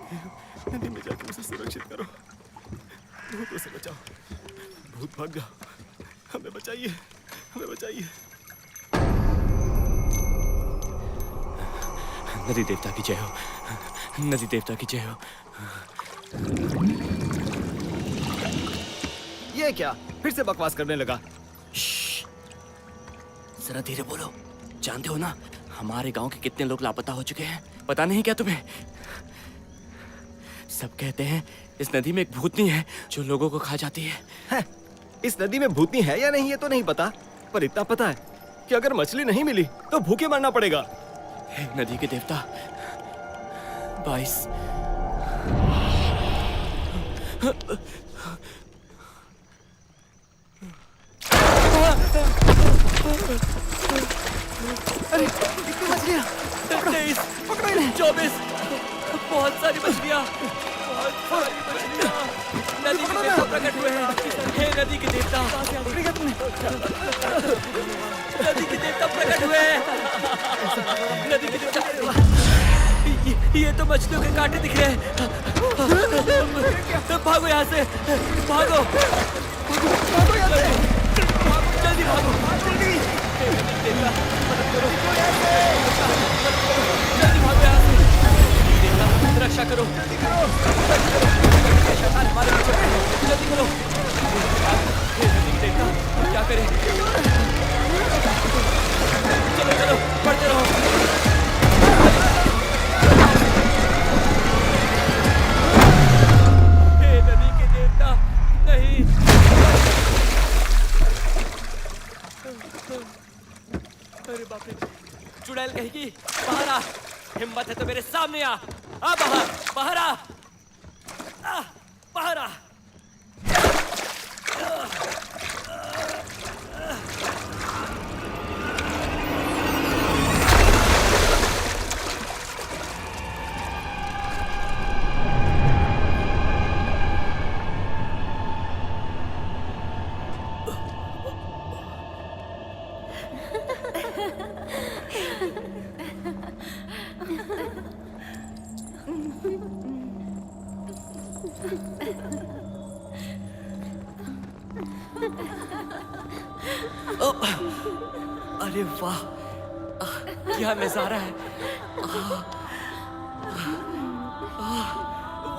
नदी में जाके उसे सुरक्षित करो। भूतों से बचाओ। भूत भाग गया। हमें बचाइए, हमें बचाइए। नदी देवता की जय हो, नदी देवता की जय हो। ये क्या? फिर से बकवास करने लगा। जरा धीरे बोलो। जानते हो ना हमारे गांव के कितने लोग लापता हो चुके हैं? पता नहीं क्या तुम्हें? सब कहते हैं इस नदी में एक भूतनी है जो लोगों को खा जाती है। इस नदी में भूतनी है या नहीं ये तो नहीं पता, पर इतना पता है कि अगर मछली नहीं मिली तो भूखे मरना पड़ेगा। हे नदी के देवता, 22 अरे कितनी मछलियाँ! 23 पकड़ो इन्हें! 24 बहुत सारी मछलियाँ, बहुत सारी मछलियाँ। नदी के देवता प्रकट हुए हैं। हे नदी के देवता, नदी के देवता प्रकट हुए हैं। नदी के देवता, ये तो मछलियों के कांटे दिख रहे हैं। भागो यहाँ से, भागो, भागो यहाँ से, जल्दी भागो, जल्दी। जल्दी भागो यहाँ से। रक्षा करो, शैतान हमारे पीछे है। जल्दी करो। क्या करें? चलो चलो, बढ़ते रहो। हे नदी के देवता, नहीं। अरे बाप रे, चुड़ैल कहेगी, बाहर आ। हिम्मत है तो मेरे सामने आ बाहर, बाहर आ, बाहर आ। अरे वाह, क्या नजारा है।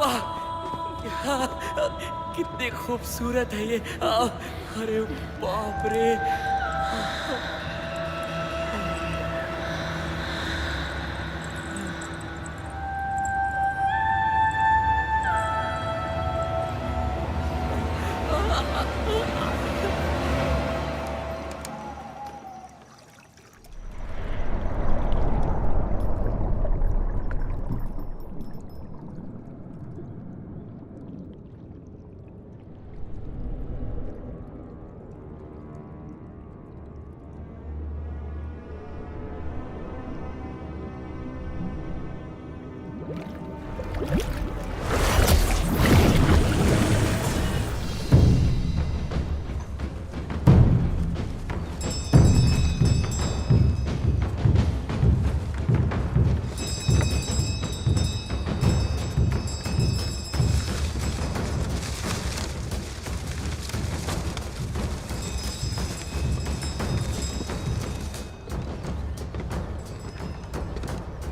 वाह, कितने खूबसूरत है ये। अरे बाप रे।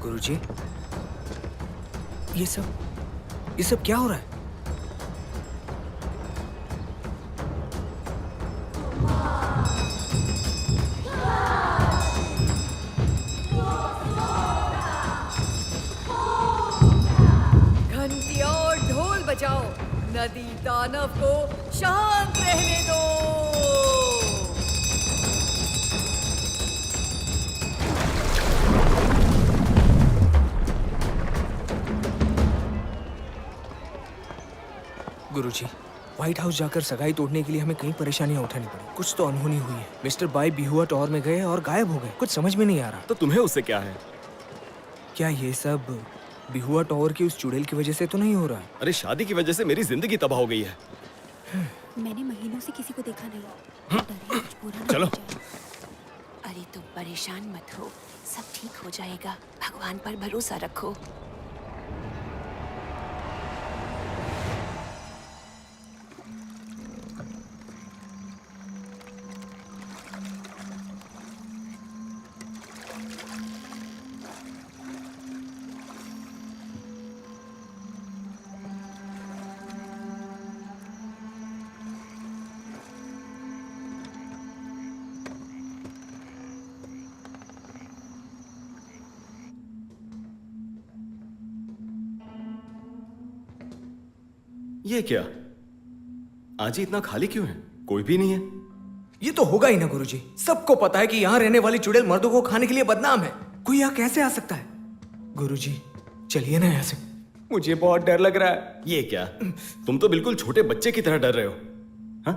गुरुजी, ये सब क्या हो रहा है? घंटी और ढोल बजाओ, नदी दानव को शांत रहने दो। गुरुजी, व्हाइट हाउस जाकर सगाई तोड़ने के लिए हमें कई परेशानियां उठानी पड़ी। कुछ तो अनहोनी हुई है। मिस्टर बाई बिहुआ टॉवर में गए और गायब हो गए। कुछ समझ में नहीं आ रहा। तो तुम्हें उससे क्या है? क्या ये सब बिहुआ टॉवर की उस चुड़ैल की वजह से तो नहीं हो रहा है? अरे शादी की वजह से मेरी जिंदगी तबाह हो गई है। मैंने महीनों से किसी को देखा नहीं। डरे कुछ बुरा ना चलो। हो जाए। अरे तुम परेशान मत हो, सब ठीक हो जाएगा। भगवान पर भरोसा रखो। ये क्या? आज ही इतना खाली क्यों है? कोई भी नहीं है। ये तो होगा ही ना गुरुजी। सबको पता है कि यहाँ रहने वाली चुड़ैल मर्दों को खाने के लिए बदनाम है। कोई यहाँ कैसे आ सकता है? गुरुजी चलिए ना यहाँ से, मुझे बहुत डर लग रहा है। ये क्या? तुम तो बिल्कुल छोटे बच्चे की तरह डर रहे हो। हाँ?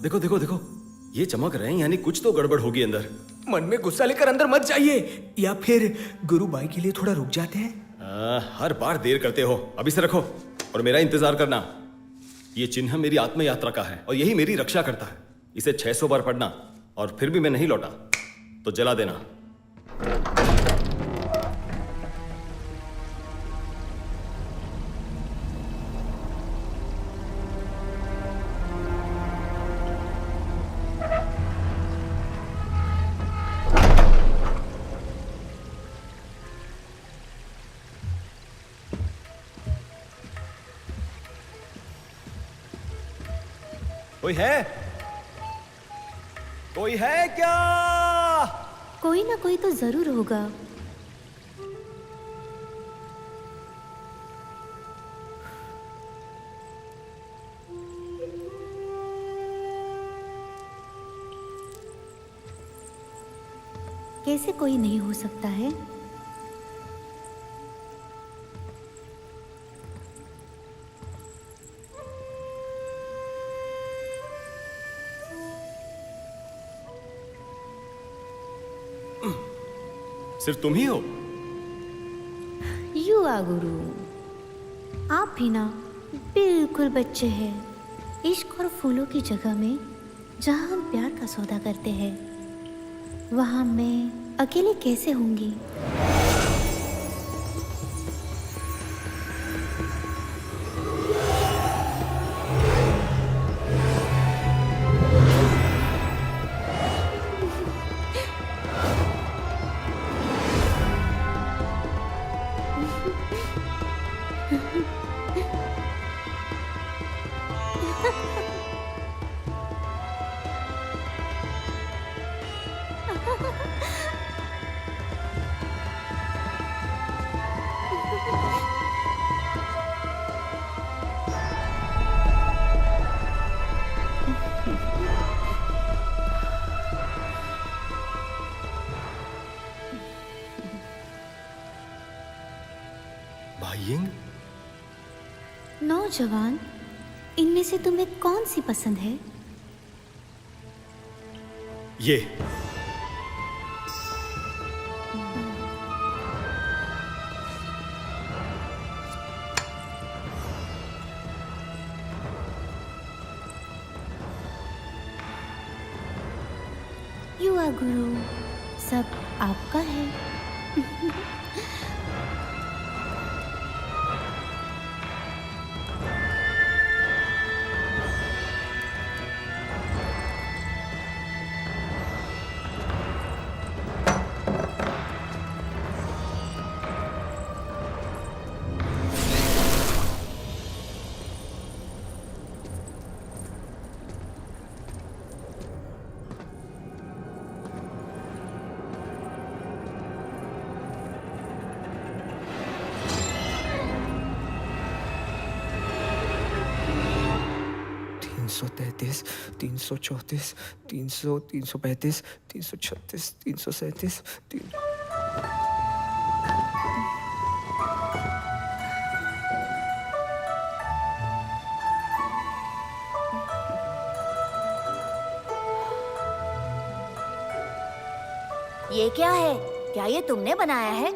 देखो देखो देखो, ये चमक रहे हैं, यानी कुछ तो गड़बड़ होगी अंदर। मन में गुस्सा लेकर अंदर मत जाइए, या फिर गुरु भाई के लिए थोड़ा रुक जाते हैं। हर बार देर करते हो। अभी से रखो और मेरा इंतजार करना। ये चिन्ह मेरी आत्म यात्रा का है और यही मेरी रक्षा करता है। इसे 600 बार पढ़ना और फिर भी मैं नहीं लौटा तो जला देना। कोई है? कोई है क्या? कोई ना कोई तो जरूर होगा। कैसे कोई नहीं हो सकता है? सिर्फ तुम ही हो? यू आ गुरु। आप भी ना बिल्कुल बच्चे हैं। इश्क और फूलों की जगह में जहाँ हम प्यार का सौदा करते हैं, वहाँ मैं अकेले कैसे होंगी? भाईयिंग? नौजवान, इनमें से तुम्हें कौन सी पसंद है? ये। यू आ गुरु, सब आपका है। सौ 334, 300, 335, 336, 337, ये क्या है? क्या ये तुमने बनाया है?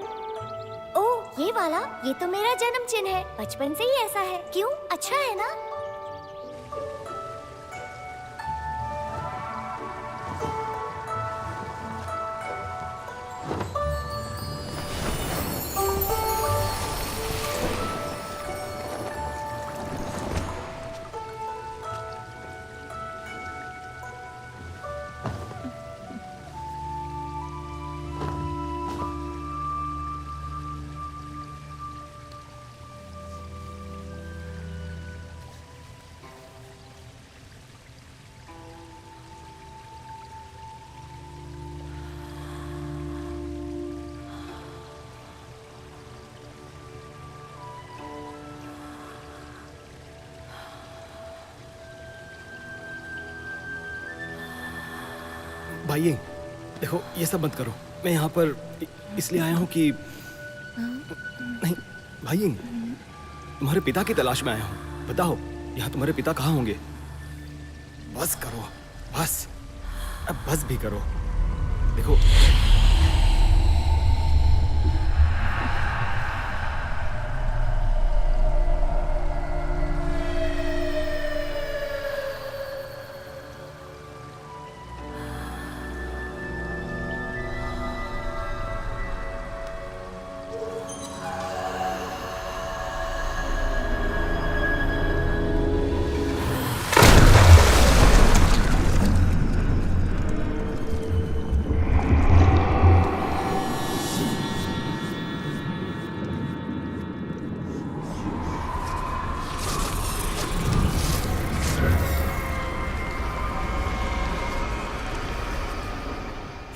ओह, ये वाला? ये तो मेरा जन्म चिन्ह है। बचपन से ही ऐसा है। क्यों? अच्छा है ना? भाई देखो, ये सब मत करो। मैं यहाँ पर इसलिए आया हूँ कि नहीं भाई, तुम्हारे पिता की तलाश में आया हूँ। बताओ यहाँ तुम्हारे पिता कहाँ होंगे? बस करो, बस, अब बस भी करो। देखो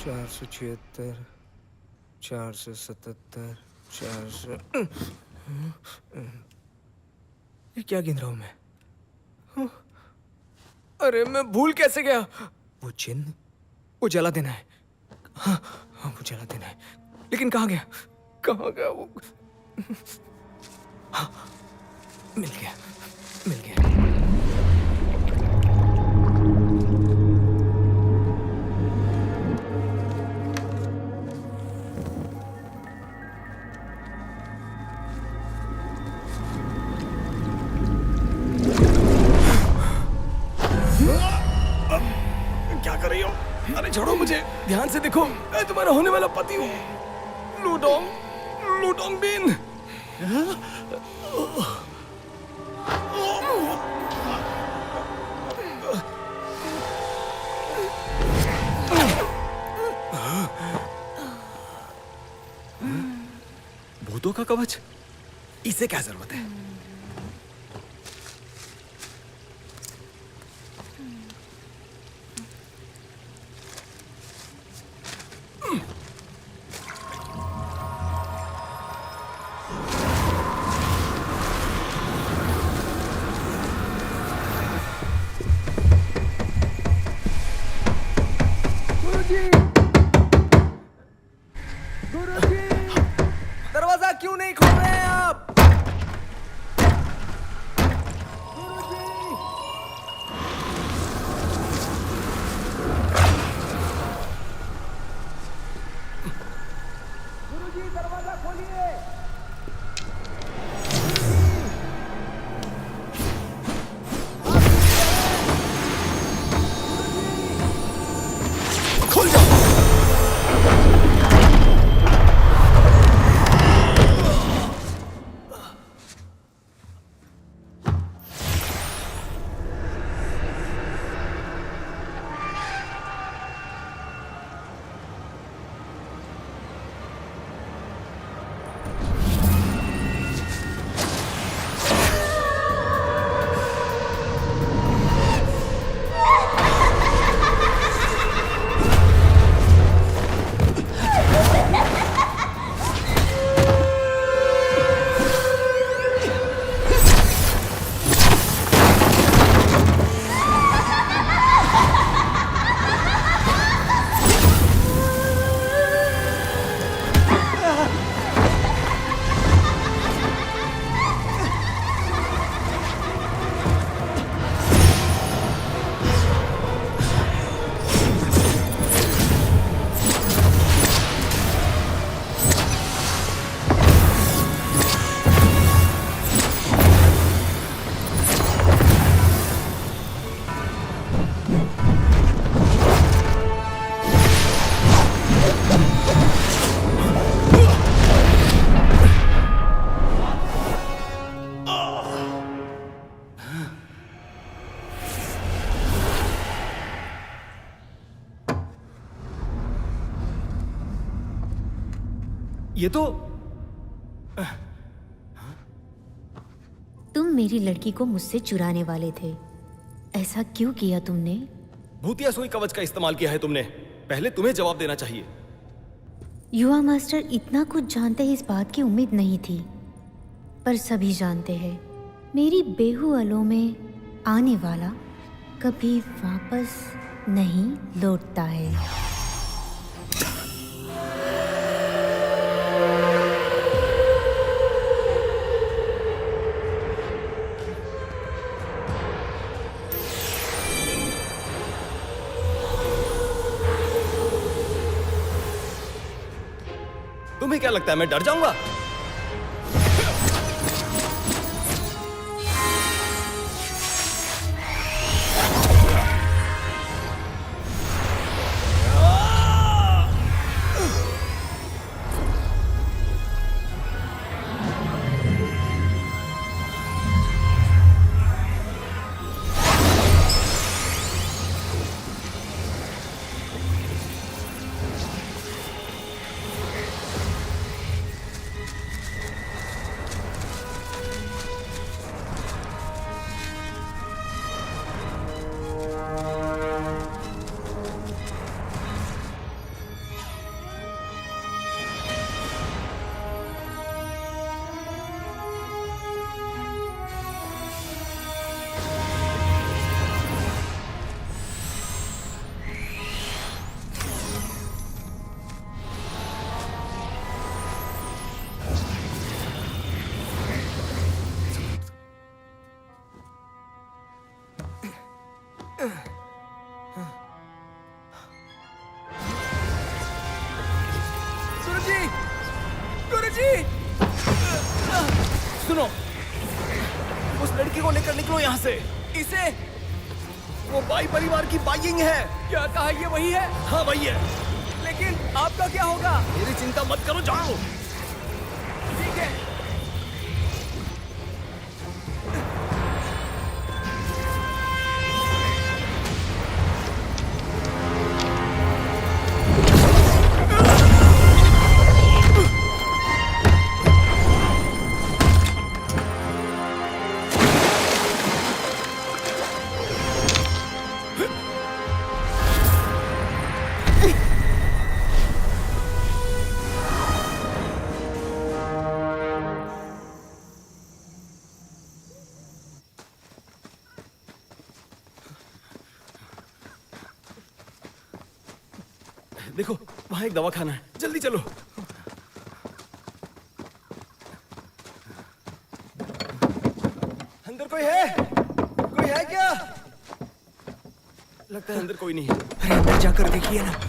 चार सौ 477, 400। ये क्या गिन रहा हूं मैं? अरे मैं भूल कैसे गया? वो चिन्ह, वो जला देना है। हाँ हाँ, वो जला देना है, लेकिन कहाँ गया? कहाँ गया वो? हाँ, मिल गया, मिल गया। क्या कर रही हो? अरे छोड़ो मुझे, ध्यान से देखो, मैं तुम्हारा होने वाला पति हूँ। लूडोंग, लूडोंग बिन। भूतों का कवच, इसे क्या जरूरत है? दरवाजा क्यों नहीं खोल रहे हैं आप? गुरुजी, दरवाजा खोलिए। खुल जाओ। ये तो तुम मेरी लड़की को मुझसे चुराने वाले थे। ऐसा क्यों किया तुमने? भूतिया सुई कवच का इस्तेमाल किया है तुमने। पहले तुम्हें जवाब देना चाहिए। युवा मास्टर, इतना कुछ जानते ही इस बात की उम्मीद नहीं थी, पर सभी जानते हैं मेरी बेहू अलो में आने वाला कभी वापस नहीं लौटता है। तुम्हें क्या लगता है मैं डर जाऊंगा? गुरुजी, गुरुजी, सुनो, उस लड़की को लेकर निकलो यहाँ से। इसे वो बाई परिवार की बाइंग है। क्या कहा, ये वही है? हाँ वही है। लेकिन आपका क्या होगा? मेरी चिंता मत करो, जाओ। ठीक है। देखो वहां एक दवाखाना है, जल्दी चलो। अंदर कोई है? कोई है क्या? लगता है अंदर कोई नहीं है। अरे अंदर जाकर देखिए ना।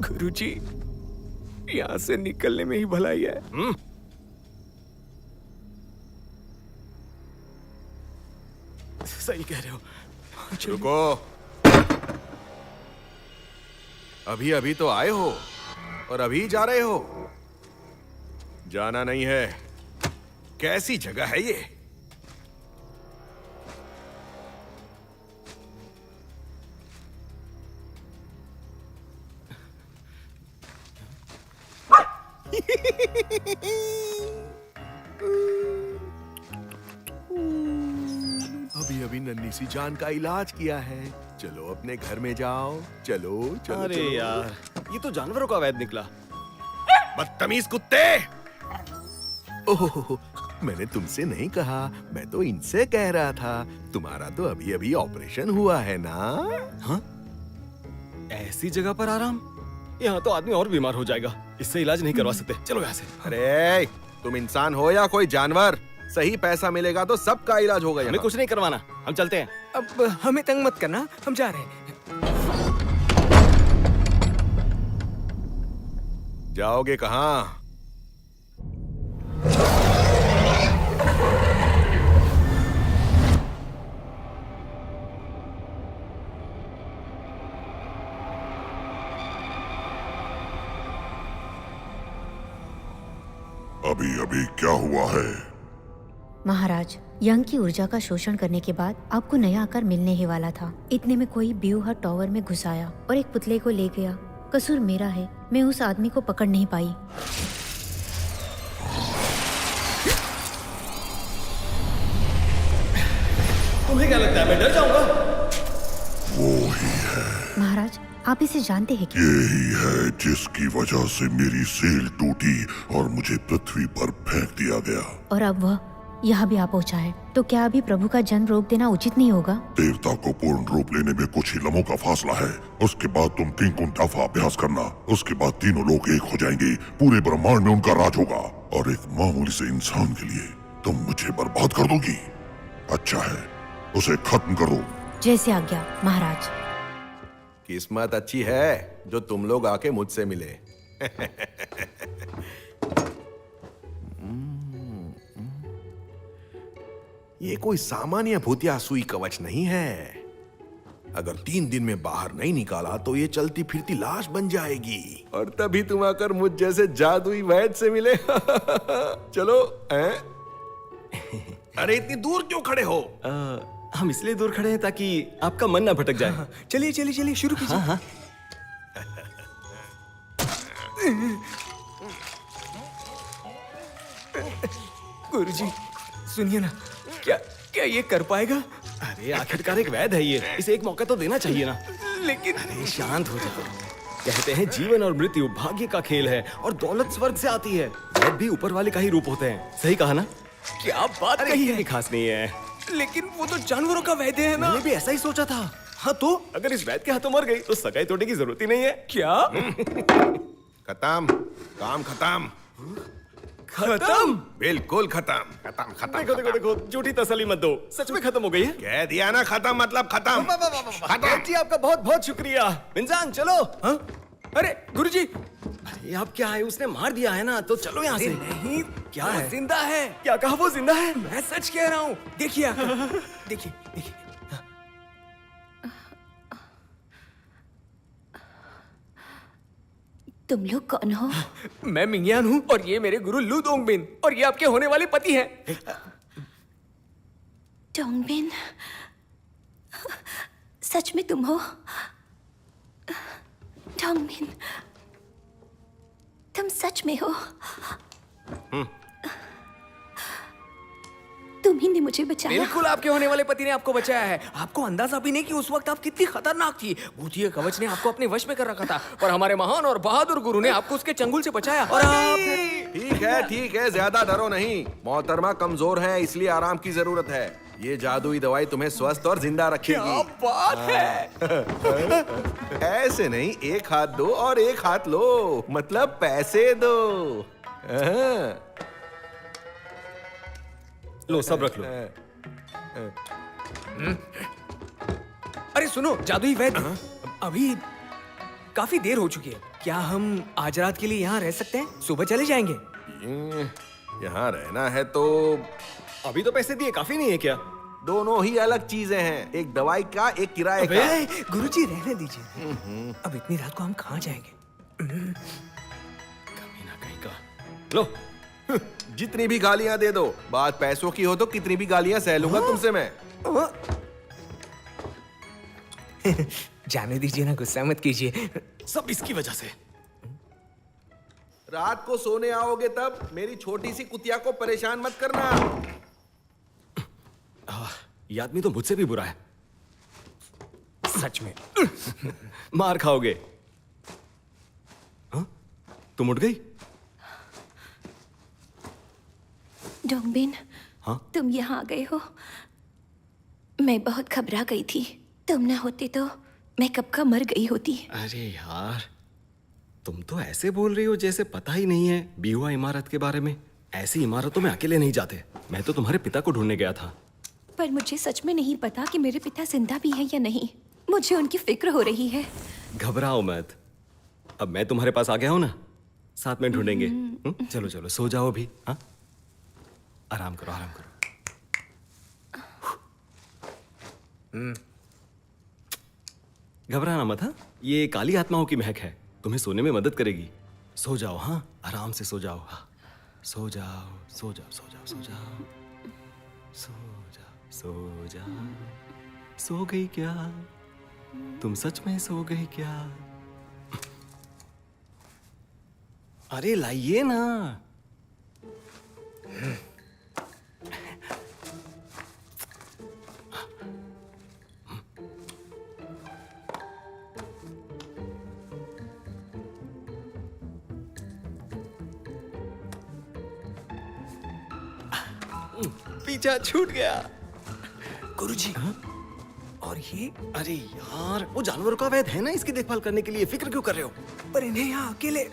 गुरुजी, यहाँ से निकलने में ही भलाई है। सही कह रहे हो। रुको, अभी अभी तो आए हो और अभी जा रहे हो? जाना नहीं है। कैसी जगह है ये? अभी अभी नन्ही सी जान का इलाज किया है। चलो अपने घर में जाओ। चलो चलो। अरे चलो। यार, ये तो जानवरों का वैद निकला। बदतमीज कुत्ते! ओह, मैंने तुमसे नहीं कहा, मैं तो इनसे कह रहा था। तुम्हारा तो अभी अभी ऑपरेशन हुआ है ना? हाँ? ऐसी जगह पर आराम? यहाँ तो आदमी और बीमार हो जाएगा। इससे इलाज नहीं करवा सकते। चलो यहाँ से। अरे तुम इंसान हो या कोई जानवर? सही पैसा मिलेगा तो सबका इलाज होगा। हमें यहाँ कुछ नहीं करवाना, हम चलते हैं। अब हमें तंग मत करना, हम जा रहे हैं। जाओगे कहाँ? अभी अभी क्या हुआ है? महाराज, यंग की ऊर्जा का शोषण करने के बाद आपको नया आकार मिलने ही वाला था। इतने में कोई ब्यूहा टॉवर में घुस आया और एक पुतले को ले गया। कसूर मेरा है, मैं उस आदमी को पकड़ नहीं पाई। मैं डर जाऊंगा? महाराज, आप इसे जानते हैं क्या? यही है जिसकी वजह से मेरी सेल टूटी और मुझे पृथ्वी पर फेंक दिया गया। और अब वह यहाँ भी आ पहुँचा है, तो क्या अभी प्रभु का जन्म रोक देना उचित नहीं होगा? देवता को पूर्ण रूप लेने में कुछ ही लम्हों का फासला है। उसके बाद तुम 3 गुना अभ्यास करना। उसके बाद तीनों लोग एक हो जाएंगे। पूरे ब्रह्मांड में उनका राज होगा। और एक मामूली से इंसान के लिए तुम मुझे बर्बाद कर दोगी? अच्छा है, उसे खत्म करो। जैसे आज्ञा महाराज। किस्मत अच्छी है जो तुम लोग आके मुझसे मिले। ये कोई सामान्य भूतिया सुई कवच नहीं है। अगर 3 दिन में बाहर नहीं निकाला तो ये चलती फिरती लाश बन जाएगी। और तभी तुम आकर मुझ जैसे जादुई वैद्य से मिले। चलो अरे इतनी दूर क्यों खड़े हो? हम इसलिए दूर खड़े हैं ताकि आपका मन ना भटक जाए। चलिए चलिए चलिए, शुरू कीजिए। हाँ। गुरुजी, सुनिए ना, क्या क्या ये कर पाएगा? अरे आखिरकार एक वैद है ये, इसे एक मौका तो देना चाहिए ना। लेकिन अरे शांत हो जाओ। कहते हैं जीवन और मृत्यु भाग्य का खेल है और दौलत स्वर्ग से आती है। वैद भी ऊपर वाले का ही रूप होते हैं। सही कहा ना? क्या बात अरे कही ये है। खास नहीं है। लेकिन वो तो जानवरों का वैद्य है ना। मैंने भी ऐसा ही सोचा था। हाँ तो अगर इस वैद के हाथों मर गई तो सगाई तोड़ने की जरूरत ही नहीं है। क्या? खत्म, काम खत्म, खत्म? बिल्कुल खत्म, खत्म खत्म। देखो देखो देखो, झूठी तसल्ली मत दो, सच में खत्म हो गई है। कह दिया ना खत्म मतलब खत्म। वाह, वाह, वाह, वाह, वाह। जी आपका बहुत बहुत शुक्रिया। इंसान चलो। हाँ? अरे गुरुजी, अरे आप क्या है, उसने मार दिया है ना, तो चलो यहाँ से। नहीं, क्या वो है? जिंदा है। क्या कहा? वो जिंदा है? मैं सच कह रहा हूँ। देखिए आकर। देखिए देखिए। तुम लोग कौन हो? मैं मिंगियान हूँ और ये मेरे गुरु लू दोंगबिन और ये आपके होने वाले पति हैं। डोंगबिन, सच में तुम हो? डोंगबिन, तुम सच में हो? तुम ही ने मुझे बचाया। बिल्कुल, आपके होने वाले पति ने आपको बचाया है। आपको अंदाजा भी नहीं कि उस वक्त आप कितनी खतरनाक थी। भूतिया कवच ने आपको अपने वश में कर रखा था, पर हमारे महान और बहादुर गुरु ने आपको उसके चंगुल से बचाया। और आप ठीक है, ज्यादा डरो नहीं। मोहतरमा कमजोर है, इसलिए आराम की जरूरत है। ये जादुई दवाई तुम्हें स्वस्थ और जिंदा क्या रखेगी। बात है। ऐसे नहीं, एक हाथ दो और एक हाथ लो, मतलब पैसे दो। लो सब रख लो। अरे सुनो जादुई वैद्य, अभी काफी देर हो चुकी है। क्या हम आज रात के लिए यहाँ रह सकते हैं? सुबह चले जाएंगे। यहाँ रहना है तो अभी तो पैसे दिए काफी नहीं है क्या? दोनों ही अलग चीजें हैं। एक दवाई का, एक किराए का। गुरुजी रहने दीजिए। अब इतनी रात को हम कहाँ जाएंगे? कमीना कहीं का। लो जितनी भी गालियां दे दो, बात पैसों की हो तो कितनी भी गालियां सह लूंगा तुमसे मैं। जाने दीजिए ना, गुस्सा मत कीजिए। सब इसकी वजह से। रात को सोने आओगे तब मेरी छोटी सी कुतिया को परेशान मत करना। ये आदमी तो मुझसे भी बुरा है। सच में। मार खाओगे। हाँ? तुम उठ गई? डोंगबिन, हाँ? तुम यहाँ आ गए हो। मैं बहुत घबरा गई थी। तुम ना होते तो मैं कब का मर गई होती। अरे यार, तुम तो ऐसे बोल रही हो जैसे पता ही नहीं है बीहुआ इमारत के बारे में। ऐसी इमारतों में अकेले नहीं जाते। मैं तो तुम्हारे पिता को ढूंढने गया था। पर मुझे सच में नहीं पता कि मेरे पिता जिंदा भी हैं या नहीं। मुझे उनकी फिक्र हो रही है। घबराओ मत, अब मैं तुम्हारे पास आ गया हूं ना, साथ में ढूंढेंगे। चलो चलो सो जाओ अभी। हाँ, आराम करो आराम करो। घबराना मत। हाँ, ये काली आत्माओं की महक है, तुम्हें सोने में मदद करेगी। सो जाओ। हाँ, आराम से सो जाओ। हाँ, सो जाओ सो जाओ सो जाओ सो जाओ सो जाओ सो जाओ। सो गई क्या तुम? सच में सो गई क्या? अरे लाइए ना। पीछा छूट गया। गुरुजी, और ये अरे यार, वो जानवरों का वैद है ना, इसकी देखभाल करने के लिए फिक्र क्यों कर रहे हो? पर इन्हें यहाँ अकेले।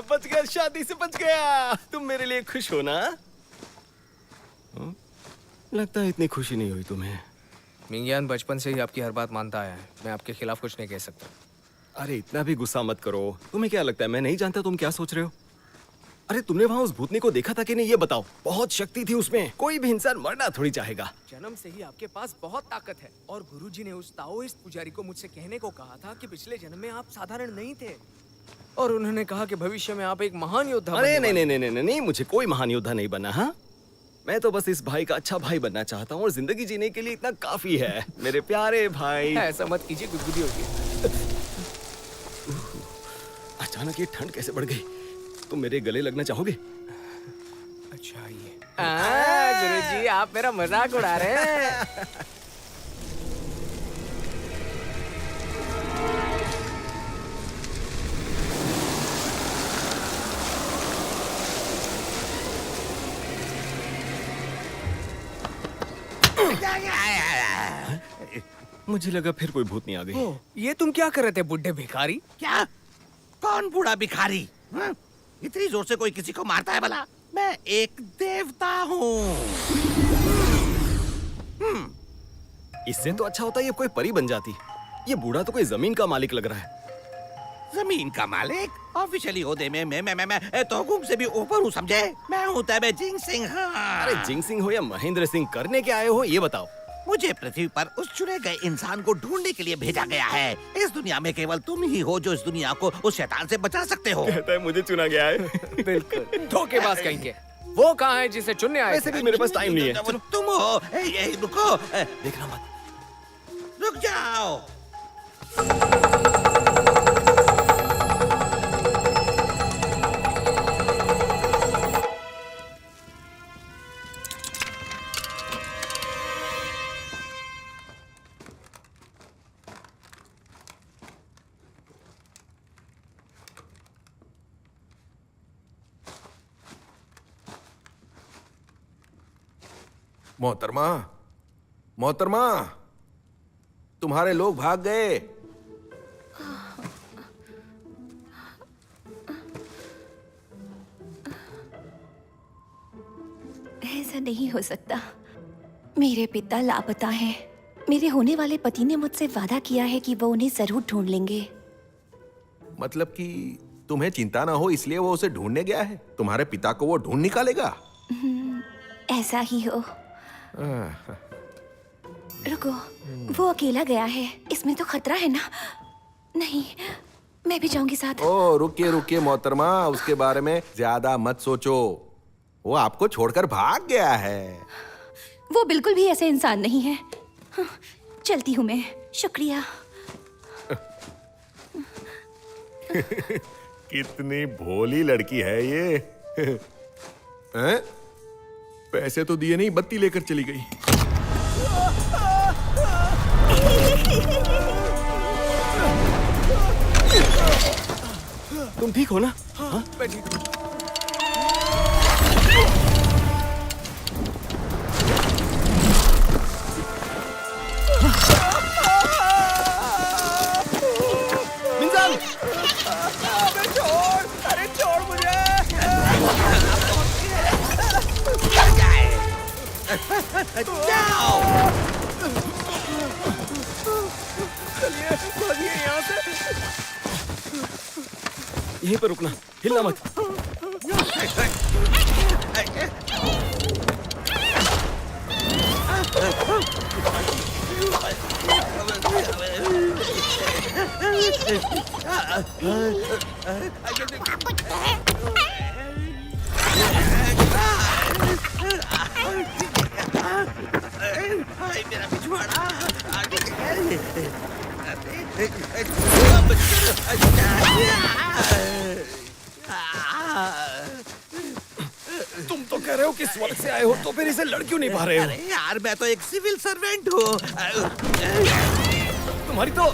बच गया, शादी से बच गया। तुम मेरे लिए खुश हो ना? लगता है इतनी खुशी नहीं हुई तुम्हें। मिंगियान बचपन से ही आपकी हर बात मानता आया है। मैं आपके खिलाफ कुछ नहीं कह सकता। अरे इतना भी गुस्सा मत करो। तुम्हें क्या लगता है मैं नहीं जानता तुम क्या सोच रहे हो? अरे तुमने वहां उस भूतनी को देखा था कि नहीं, ये बताओ। बहुत शक्ति थी उसमें, कोई भी इंसान मरना थोड़ी चाहेगा। जन्म से ही आपके पास बहुत ताकत है। और गुरुजी ने उस ताओइस्ट पुजारी को मुझसे कहने को कहा था कि पिछले जन्म में आप साधारण नहीं थे, और उन्होंने कहा कि भविष्य में आप एक महान योद्धा अरे बनने वाले। नहीं, मुझे कोई महान योद्धा नहीं बनना। हाँ, मैं तो बस इस भाई का अच्छा भाई बनना चाहता हूँ और जिंदगी जीने के लिए इतना काफी है मेरे प्यारे भाई। ऐसा मत कीजिए, गुदगुदी होगी। अचानक ये ठंड कैसे बढ़ गई? तुम मेरे गले लगना चाहोगे? अच्छा ये गुरुजी, आप मेरा मजाक उड़ा रहे हैं। मुझे लगा फिर कोई भूतनी आ गई। ये तुम क्या कर रहे थे बुड्ढे भिखारी? क्या? कौन बूढ़ा भिखारी? हाँ? इतनी जोर से कोई किसी को मारता है भला? मैं एक देवता हूँ। इससे तो अच्छा होता ये कोई परी बन जाती। ये बूढ़ा तो कोई जमीन का मालिक लग रहा है। जमीन का मालिक? ऑफिशियली ओहदे में मैं तोगुम से भी ऊपर हूँ, समझे? मैं हूँ तबे जिंग सिंह। हाँ। अरे जिंग सिंह हो या महेंद्र सिंह, करने के आए हो ये बताओ। मुझे पृथ्वी पर उस चुने गए इंसान को ढूंढने के लिए भेजा गया है। इस दुनिया में केवल तुम ही हो जो इस दुनिया को उस शैतान से बचा सकते हो। कहता है मुझे चुना गया है। बिल्कुल धोखेबाज कहीं के। वो कहाँ है जिसे चुनने आए वैसे थे? भी मेरे पास टाइम नहीं है। तुम हो। रुको, देखना मत। रुक जाओ। मोहतरमा, मोहतरमा, तुम्हारे लोग भाग गए। ऐसा नहीं हो सकता। मेरे पिता लापता हैं। मेरे होने वाले पति ने मुझसे वादा किया है कि वो उन्हें जरूर ढूंढ लेंगे। मतलब कि तुम्हें चिंता ना हो इसलिए वो उसे ढूंढने गया है। तुम्हारे पिता को वो ढूंढ निकालेगा। ऐसा ही हो। रुको, वो अकेला गया है, इसमें तो खतरा है ना? नहीं, मैं भी जाऊंगी साथ। ओ रुकिए रुकिए मोहतरमा, उसके बारे में ज्यादा मत सोचो। वो आपको छोड़कर भाग गया है। वो बिल्कुल भी ऐसे इंसान नहीं है। चलती हूँ मैं, शुक्रिया। कितनी भोली लड़की है ये। हैं? पैसे तो दिए नहीं, बत्ती लेकर चली गई। तुम ठीक हो ना? हाँ, मैं ठीक हूँ। मिंजाल! अरे छोड़ मुझे! जाओ। चलिए, भागिए यहाँ से। यहीं पर रुकना, हिलना मत। हाय मेरा पिछवाड़ा। कह रहे हो कि स्वर्ग से आए हो तो फिर इसे लड़ क्यों नहीं पा रहे हो? अरे यार मैं तो एक सिविल सर्वेंट हूँ। तुम्हारी तो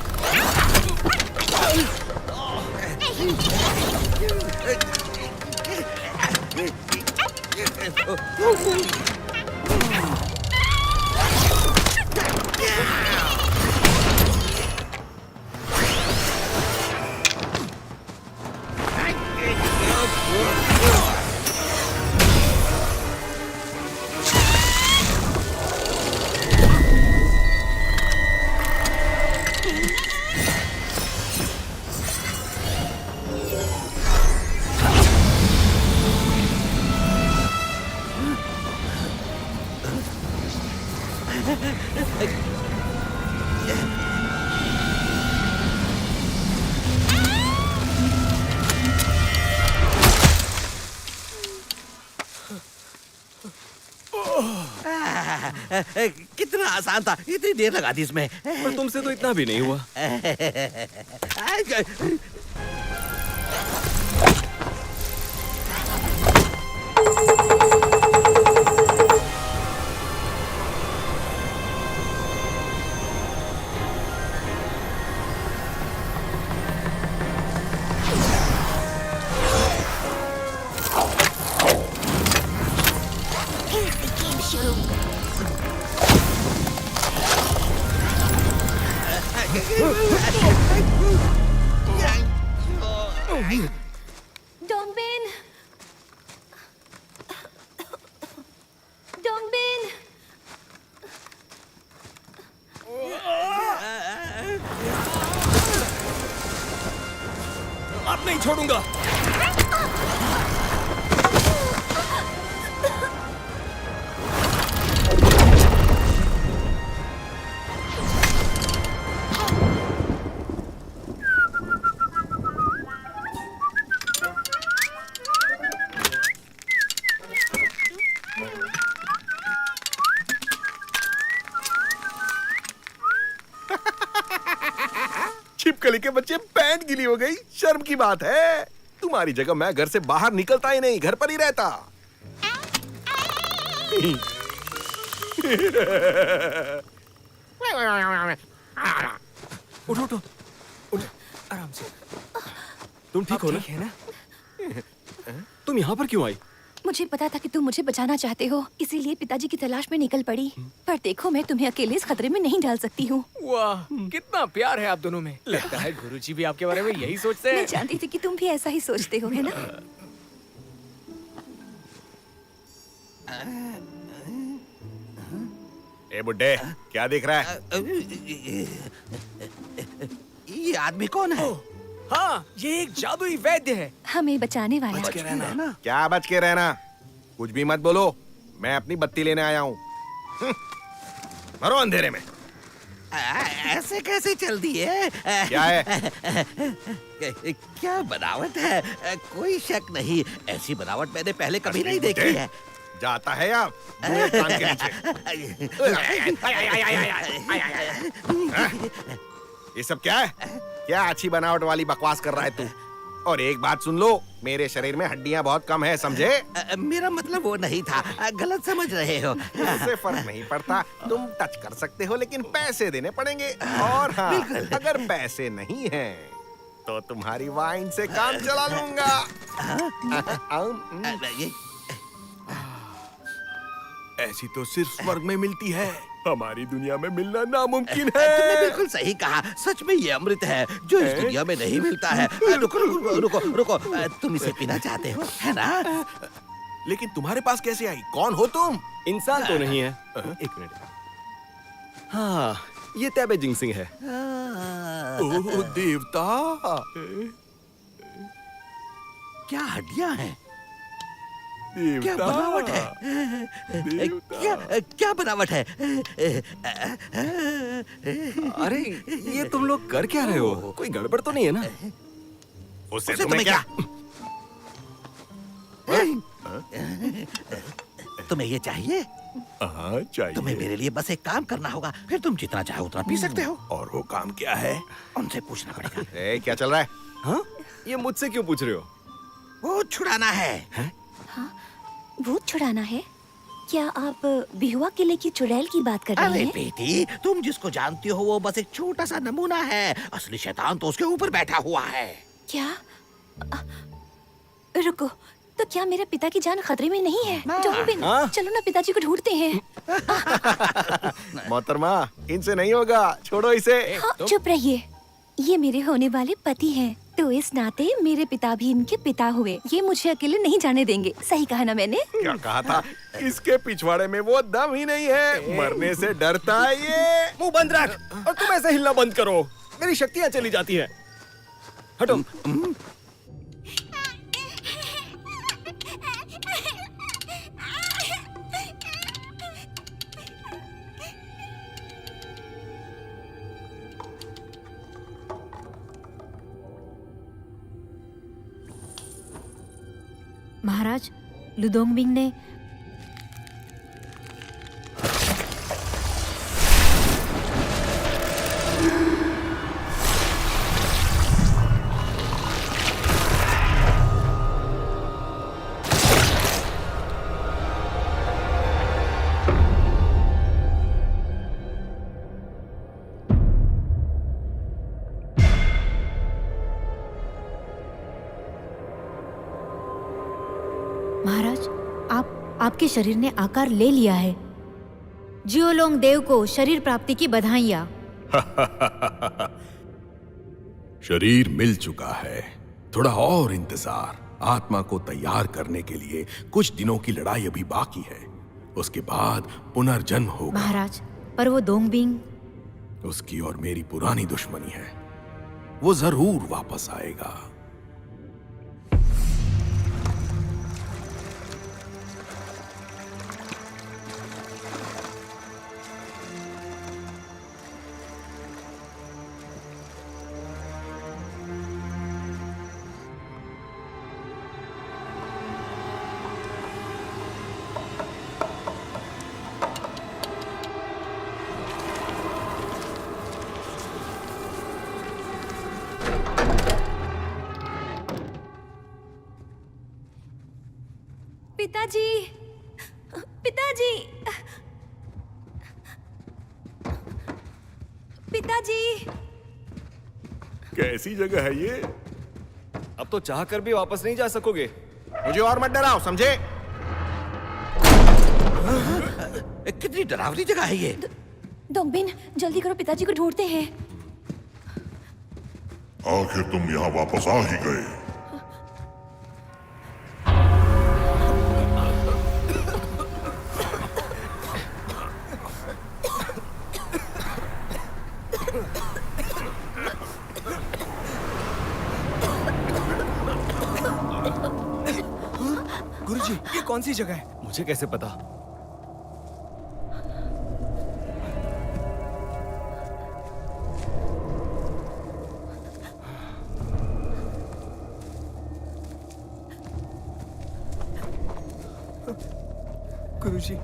कितना आसान था, इतनी देर लगा दी इसमें। पर तुमसे तो इतना भी नहीं हुआ। डोंगबिन, डोंगबिन, अब नहीं छोड़ूंगा। छिपकली के बच्चे पैंट गीली हो गई, शर्म की बात है। तुम्हारी जगह मैं घर से बाहर निकलता ही नहीं, घर पर ही रहता। उठो उठो उठो, आराम से। तुम ठीक हो ना? है ना? तुम यहाँ पर क्यों आई? मुझे पता था कि तुम मुझे बचाना चाहते हो, इसीलिए पिताजी की तलाश में निकल पड़ी। पर देखो, मैं तुम्हें अकेले इस खतरे में नहीं डाल सकती हूँ। वाह, कितना प्यार है आप दोनों में। लगता है गुरुजी भी आपके बारे में यही सोचते मैं हैं। जानती थी कि तुम भी ऐसा ही सोचते हो, है ना? ए बुड्ढे, क्या देख रहा है? ये आदमी कौन है? हाँ, ये एक जादुई वैद्य है। हमें बचाने वाला। क्या बच के रहना? कुछ भी मत बोलो, मैं अपनी बत्ती लेने आया हूँ। मरो अंधेरे में। ऐसे कैसे चल दिए? क्या है? क्या बनावट है? कोई शक नहीं, ऐसी बनावट मैंने पहले कभी नहीं देखी है। जाता है आप मुंह कान के नीचे। ये सब क्या है? क्या अच्छी बनावट वाली बकवास कर रहा है तू? और एक बात सुन लो, मेरे शरीर में हड्डियां बहुत कम है, समझे? मेरा मतलब वो नहीं था, गलत समझ रहे हो। उससे फर्क नहीं पड़ता, तुम टच कर सकते हो लेकिन पैसे देने पड़ेंगे। और हाँ, अगर पैसे नहीं हैं तो तुम्हारी वाइन से काम चला लूंगा। ऐसी तो सिर्फ स्वर्ग में मिलती है, हमारी दुनिया में मिलना नामुमकिन है। तुमने बिल्कुल सही कहा, सच में ये अमृत है जो इस दुनिया में नहीं मिलता है। रुको रुको रुको रुको, तुम इसे पीना चाहते हो, है ना? लेकिन तुम्हारे पास कैसे आई? कौन हो तुम? इंसान तो नहीं है। एक मिनट। हाँ, ये तैबे जिंगसिंग है। ओह देवता, क्या हड्डियां हैं? देवता, क्या बनावट है? क्या बनावट है? अरे, ये तुम लोग कर क्या रहे हो? कोई गड़बड़ तो नहीं है ना? उससे तुम्हें क्या? तुम्हें ये चाहिए? हाँ चाहिए। तुम्हें मेरे लिए बस एक काम करना होगा, फिर तुम जितना चाहो उतना पी सकते हो। और वो काम क्या है? उनसे पूछना पड़ेगा। क्या चल रहा है? हाँ? ये मुझसे क्यों पूछ रहे हो? वो छुड़ाना है। भूत छुड़ाना है? क्या आप बिहुआ किले की चुड़ैल की बात कर रहे अरे हैं? बेटी, तुम जिसको जानती हो वो बस एक छोटा सा नमूना है। असली शैतान तो उसके ऊपर बैठा हुआ है। क्या? रुको, तो क्या मेरे पिता की जान खतरे में नहीं है? डॉम्बिन, चलो ना पिताजी को ढूंढते हैं। मोहतरमा, इनसे नहीं होगा, छोड़ो इसे। हाँ, चुप रहिए। ये मेरे होने वाले पति हैं, तो इस नाते मेरे पिता भी इनके पिता हुए। ये मुझे अकेले नहीं जाने देंगे। सही कहा ना मैंने? क्या कहा था? इसके पिछवाड़े में वो दम ही नहीं है, मरने से डरता है ये। मुंह बंद रख और तुम ऐसे हिलना बंद करो, मेरी शक्तियां चली जाती हैं। हटो। महाराज, लुदोंगबिंग ने महाराज, आपके शरीर ने आकार ले लिया है। जियोलोंग देव को शरीर प्राप्ति की बधाइयाँ। शरीर मिल चुका है, थोड़ा और इंतजार। आत्मा को तैयार करने के लिए कुछ दिनों की लड़ाई अभी बाकी है, उसके बाद पुनर्जन्म होगा। महाराज, पर वो दोंगबिंग। उसकी और मेरी पुरानी दुश्मनी है, वो जरूर वापस आएगा। पिताजी, पिताजी, पिताजी। कैसी जगह है ये? अब तो चाह कर भी वापस नहीं जा सकोगे। मुझे और मत डराओ, समझे? कितनी डरावनी जगह है ये। दोंगबिन, जल्दी करो, पिताजी को ढूंढते हैं। आखिर तुम यहाँ वापस आ ही गए। गुरुजी, ये कौन सी जगह है? मुझे कैसे पता? गुरुजी,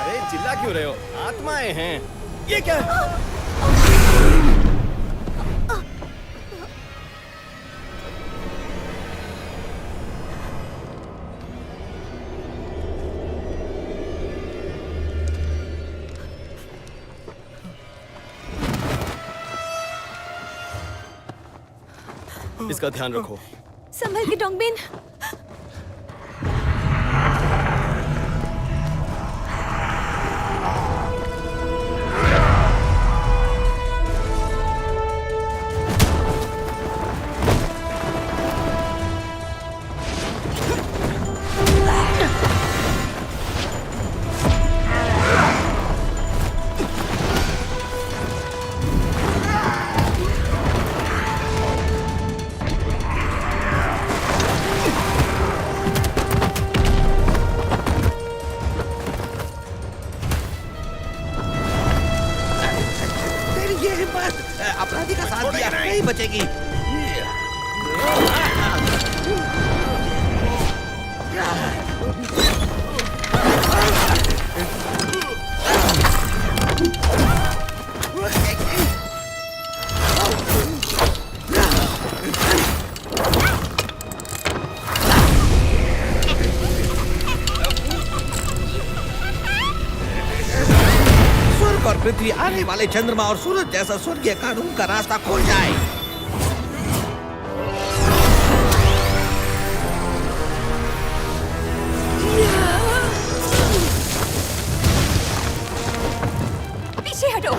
अरे चिल्ला क्यों रहे हो? आत्माएं हैं। ये क्या है? इसका ध्यान रखो। संभल के डोंगबिन। तेरी ये हिम्मत, अपराधी का साथ दिया, नहीं बचेगी। पृथ्वी आने वाले चंद्रमा और सूरज जैसा स्वर्गीय कानून का रास्ता खोल जाए। पीछे हटो।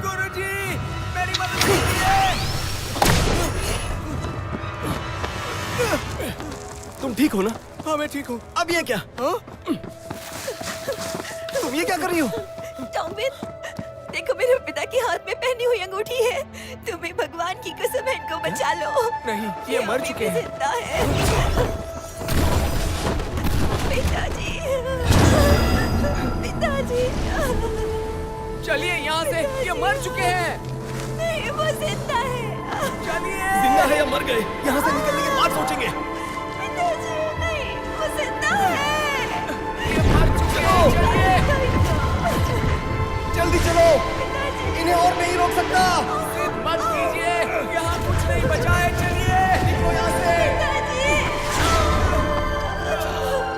गुरुजी, मेरी मदद कीजिए। तुम ठीक हो ना? हाँ मैं ठीक हूँ। अब ये क्या? हाँ? तुम ये क्या कर रही हो? टॉम्बिन, देखो मेरे पिता के हाथ में पहनी हुई अंगूठी है। तुम्हें भगवान की कसम है, इनको बचा लो। नहीं, ये मर अभी चुके भी हैं। जिंदा है। पिताजी, पिताजी, चलिए यहाँ से, ये मर चुके हैं। नहीं वो जिंदा है। चलिए। जिंदा है या मर गए? यहाँ से निकलने के बाद सोचेंगे। पिताजी नहीं, वो जिंदा है। ये मर चुके हैं। चलिए। जल्दी चलो, इन्हें और नहीं रोक सकता। जिद मत कीजिए, यहाँ कुछ नहीं बचा है। चलिए निकलो यहाँ से।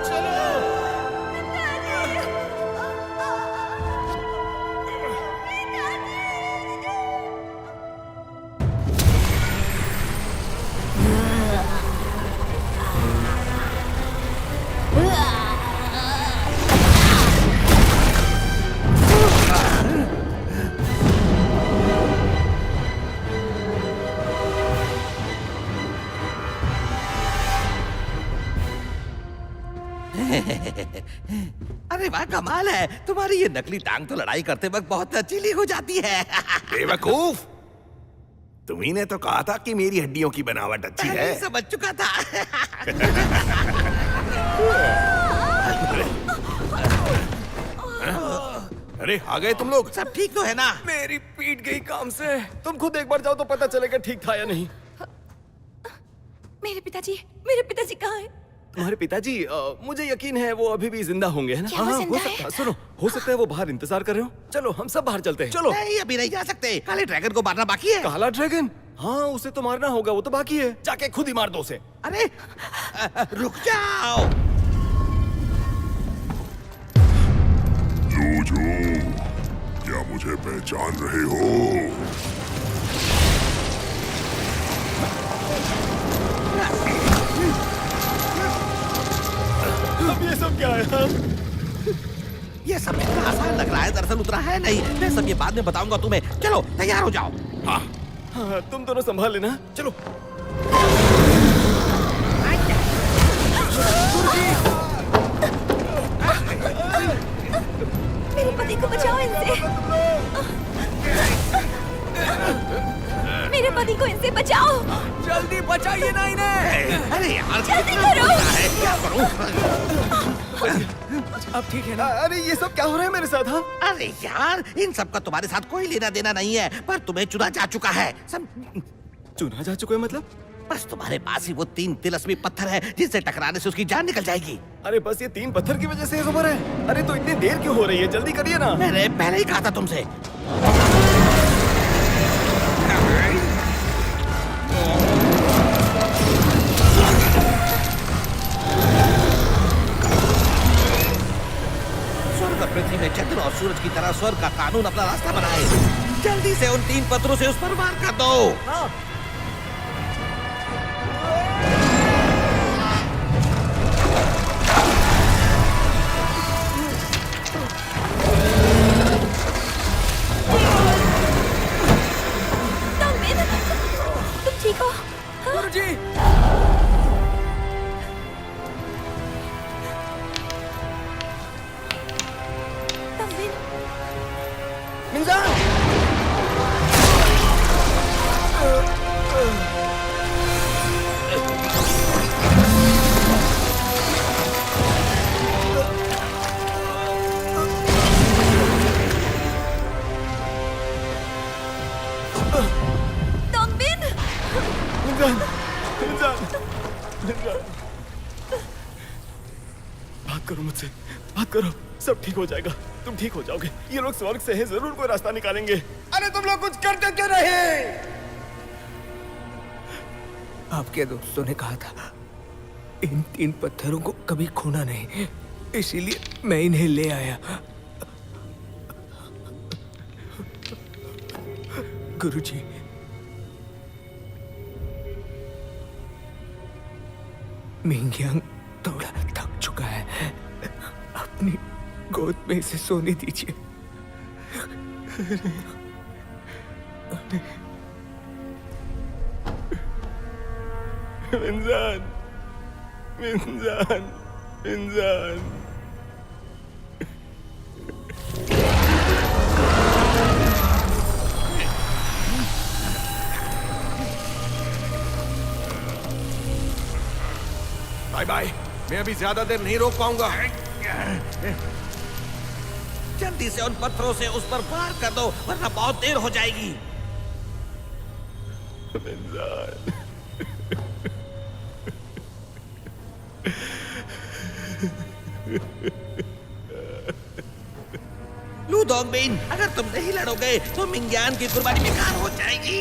चलो। अरे वाह, कमाल है। तुम्हारी ये नकली टांग तो लड़ाई करते वक्त बहुत लचीली हो जाती है। बेवकूफ, तुम्ही ने तो कहा था कि मेरी हड्डियों की बनावट अच्छी मैं है। भी समझ चुका था। अरे आ गए तुम लोग। सब ठीक तो है ना? मेरी पीट गई काम से। तुम खुद एक बार जाओ तो पता चलेगा ठीक था या नहीं। मेरे पिताजी कहाँ हैं? तुम्हारे पिताजी, मुझे यकीन है वो अभी भी जिंदा होंगे, है ना? क्या वो हाँ, जिंदा हो है? सकता है। सुनो, हो सकता है वो बाहर इंतजार कर रहे हो। चलो हम सब बाहर चलते हैं। चलो। नहीं, अभी नहीं जा सकते। काले ड्रैगन को मारना बाकी है। काला ड्रैगन? हाँ, उसे तो मारना होगा, वो तो बाकी है। जाके खुद ही मार दो उसे। अरे रुक जाओ। जूझू, क्या मुझे पहचान रहे हो? अब ये सब क्या है? हाँ? ये सब इतना आसान लग रहा है, दरअसल उतना है नहीं। मैं सब ये बाद में बताऊंगा तुम्हें। चलो तैयार हो जाओ। हाँ, तुम दोनों संभाल लेना। चलो। मेरे पति को बचाओ इनसे। मेरे पति को इनसे बचाओ। जल्दी बचाइए ना इन्हें। अरे यार, जल्दी कितना करो। गुस्सा है, क्या करूं? अब ठीक है ना? अरे ये सब क्या हो रहा है मेरे साथ? हाँ? अरे यार, इन सब का तुम्हारे साथ कोई लेना देना नहीं है, पर तुम्हें चुना जा चुका है। चुना जा चुका है मतलब? बस तुम्हारे पास ही वो 3 तिलस्मी पत्थर है जिससे टकराने से उसकी जान निकल जाएगी। अरे बस ये 3 पत्थर की वजह से ये उम्र है। अरे तो इतनी देर क्यों हो रही है? जल्दी करिए ना। मैंने पहले ही कहा था तुमसे। स्वर्ग और पृथ्वी में चंद्र और सूरज की तरह स्वर्ग का कानून अपना रास्ता बनाए। जल्दी से उन 3 पत्थरों से उस पर वार कर दो। तुम ठीक हो? गुरुजी, तंबिन, तंबिन, भाग करो मुझसे, बात करो, सब ठीक हो जाएगा, तुम ठीक हो जाओगे। ये लोग स्वर्ग से हैं, जरूर कोई रास्ता निकालेंगे। अरे तुम लोग कुछ करते क्यों नहीं? आपके दोस्तों ने कहा था इन 3 पत्थरों को कभी खोना नहीं, इसीलिए मैं इन्हें ले आया। गुरुजी, मिंगयांग थोड़ा थक चुका है, अपनी गोद में इसे सोने दीजिए। इंसान, इंसान, इंसान। बाय बाय, मैं अभी ज्यादा देर नहीं रोक पाऊंगा। जल्दी से उन पत्थरों से उस पर पार कर दो, वरना बहुत देर हो जाएगी। लू दोंगबिन, अगर तुम नहीं लड़ोगे तो मिंग्यान की कुर्बानी बेकार हो जाएगी।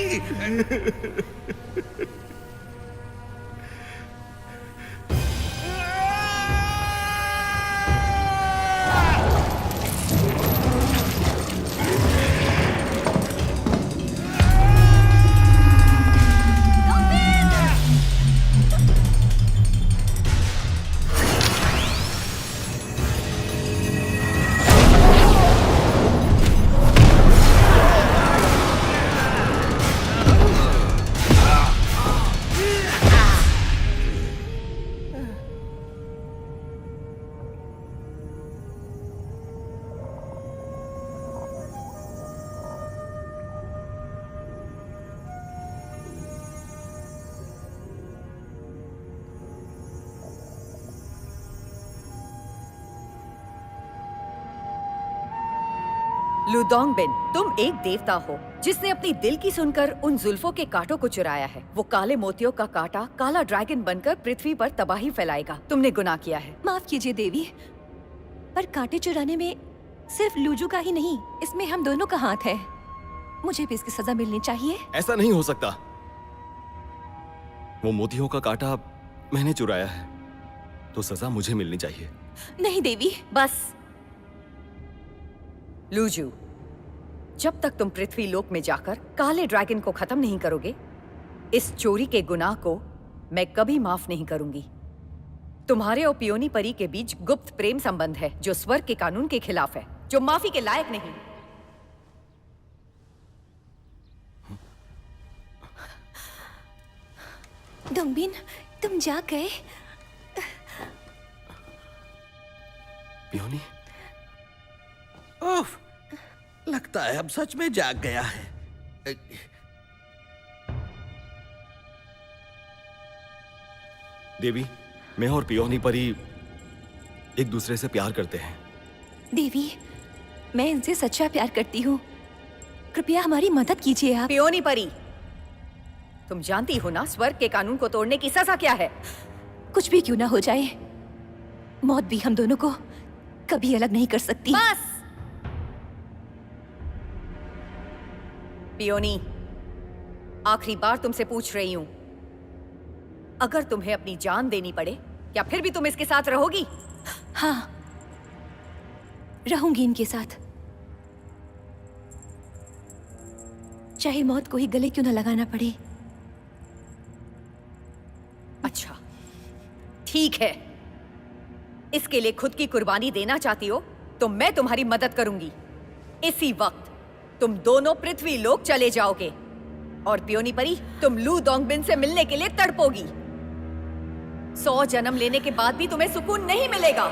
लू दोंगबिन, तुम एक देवता हो जिसने अपनी दिल की सुनकर उन जुल्फों के कांटों को चुराया है। वो काले मोतियों का कांटा काला ड्रैगन बनकर पृथ्वी पर तबाही फैलाएगा। तुमने गुनाह किया है। माफ कीजिए देवी, पर कांटे चुराने में सिर्फ लूजू का ही नहीं, इसमें हम दोनों का हाथ है। मुझे भी इसकी सजा मिलनी चाहिए। ऐसा नहीं हो सकता। वो मोतियों का कांटा मैंने चुराया है, तो सजा मुझे मिलनी चाहिए। नहीं देवी, बस लूजू, जब तक तुम पृथ्वी लोक में जाकर काले ड्रैगन को खत्म नहीं करोगे, इस चोरी के गुनाह को मैं कभी माफ नहीं करूंगी। तुम्हारे और पियोनी परी के बीच गुप्त प्रेम संबंध है जो स्वर्ग के कानून के खिलाफ है, जो माफी के लायक नहीं। दोंगबिन, तुम जाग गए? पियोनी, उफ, लगता है अब सच में जाग गया है। देवी, मैं और पियोनी परी एक दूसरे से प्यार करते हैं। देवी, मैं इनसे सच्चा प्यार करती हूँ, कृपया हमारी मदद कीजिए आप। पियोनी परी, तुम जानती हो ना स्वर्ग के कानून को तोड़ने की सजा क्या है? कुछ भी क्यों ना हो जाए, मौत भी हम दोनों को कभी अलग नहीं कर सकती। बस पियोनी, आखिरी बार तुमसे पूछ रही हूं, अगर तुम्हें अपनी जान देनी पड़े, क्या फिर भी तुम इसके साथ रहोगी? हाँ, रहूंगी इनके साथ, चाहे मौत को ही गले क्यों ना लगाना पड़े। अच्छा, ठीक है। इसके लिए खुद की कुर्बानी देना चाहती हो तो मैं तुम्हारी मदद करूंगी। इसी वक्त तुम दोनों पृथ्वी लोक चले जाओगे और पियोनी परी, तुम लू दोंगबिन से मिलने के लिए तड़पोगी। 100 जन्म लेने के बाद भी तुम्हें सुकून नहीं मिलेगा।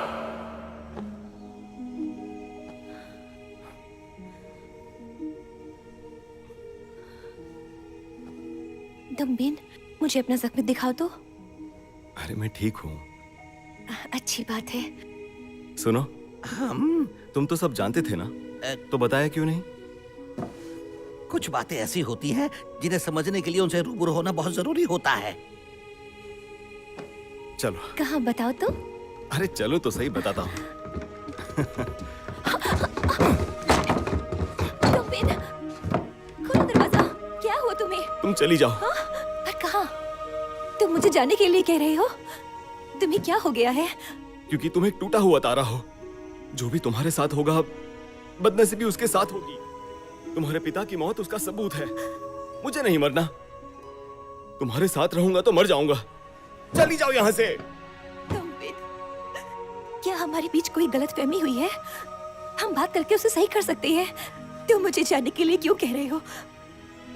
दोंगबिन, मुझे अपना जख्म दिखाओ तो। अरे मैं ठीक हूँ। अच्छी बात है। सुनो, तुम तो सब जानते थे ना, तो बताया क्यों नहीं? कुछ बातें ऐसी होती हैं जिन्हें समझने के लिए उनसे रूबरू होना बहुत जरूरी होता है। चलो। कहाँ बताओ तो। अरे चलो तो सही, बताता हूँ। तुम खोलो दरवाजा। क्या हुआ तुम्हें? तुम चली जाओ। हाँ? पर कहाँ? तुम मुझे जाने के लिए कह रहे हो? तुम्हें क्या हो गया है? क्योंकि तुम एक टूटा हुआ तारा हो। जो भी तुम्हारे साथ होगा, बदनसीबी उसके साथ होगी। तुम्हारे पिता की मौत उसका सबूत है। मुझे नहीं मरना। तुम्हारे साथ रहूंगा तो मर जाऊंगा। चली जाओ यहाँ से। क्या हमारे बीच कोई गलतफहमी हुई है? हम बात करके उसे सही कर सकते हैं। तुम मुझे जाने के लिए क्यों कह रहे हो?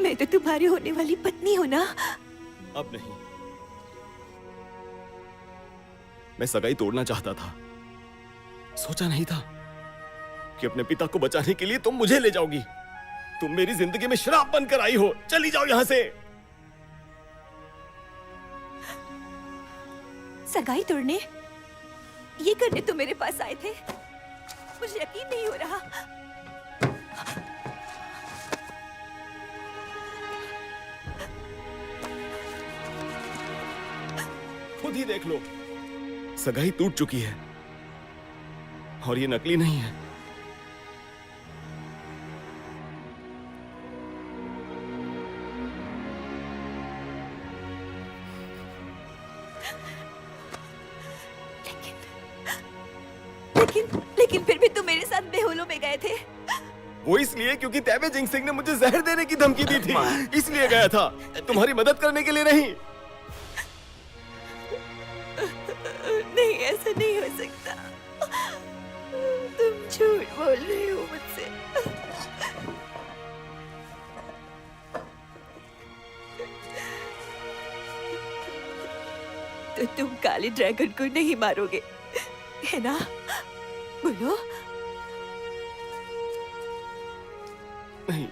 मैं तो तुम्हारी होने वाली पत्नी हूँ ना। अब नहीं। मैं सगाई तोड़ना चाहता था। सोचा नहीं था कि अपने पिता को बचाने के लिए तुम मुझे ले जाओगी। तुम मेरी जिंदगी में शराब बनकर आई हो। चली जाओ यहां से। सगाई तोड़ने? ये करने तो मेरे पास आए थे। मुझे यकीन नहीं हो रहा। खुद ही देख लो, सगाई टूट चुकी है और ये नकली नहीं है। लेकिन फिर भी तुम मेरे साथ बेहोलो में गए थे। वो इसलिए क्योंकि तेबे सिंह ने मुझे जहर देने की धमकी दी थी, इसलिए गया था, तुम्हारी मदद करने के लिए नहीं। नहीं, ऐसा नहीं हो सकता। तुम झूठ बोल रहे हो मुझसे। तो तुम काले ड्रैगन को नहीं मारोगे, है ना? बोलो। नहीं।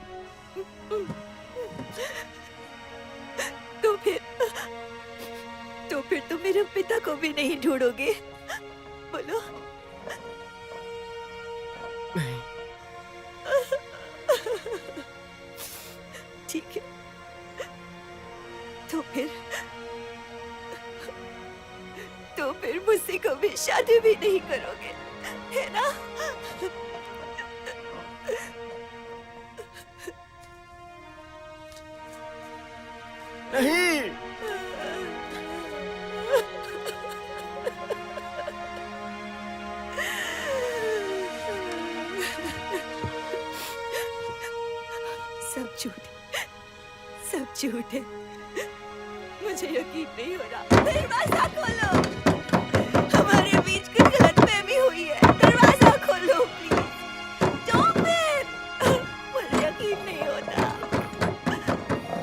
तो फिर तुम मेरे पिता को भी नहीं ढूंढोगे? बोलो। नहीं। ठीक है। तो फिर मुझसे कभी शादी भी नहीं करोगे, है ना? नहीं। सब झूठ है। मुझे यकीन नहीं हो रहा। दरवाजा खोलो। हमारे बीच कुछ गलतफहमी हुई है। दरवाजा खोलो प्लीज। मुझे यकीन नहीं होता।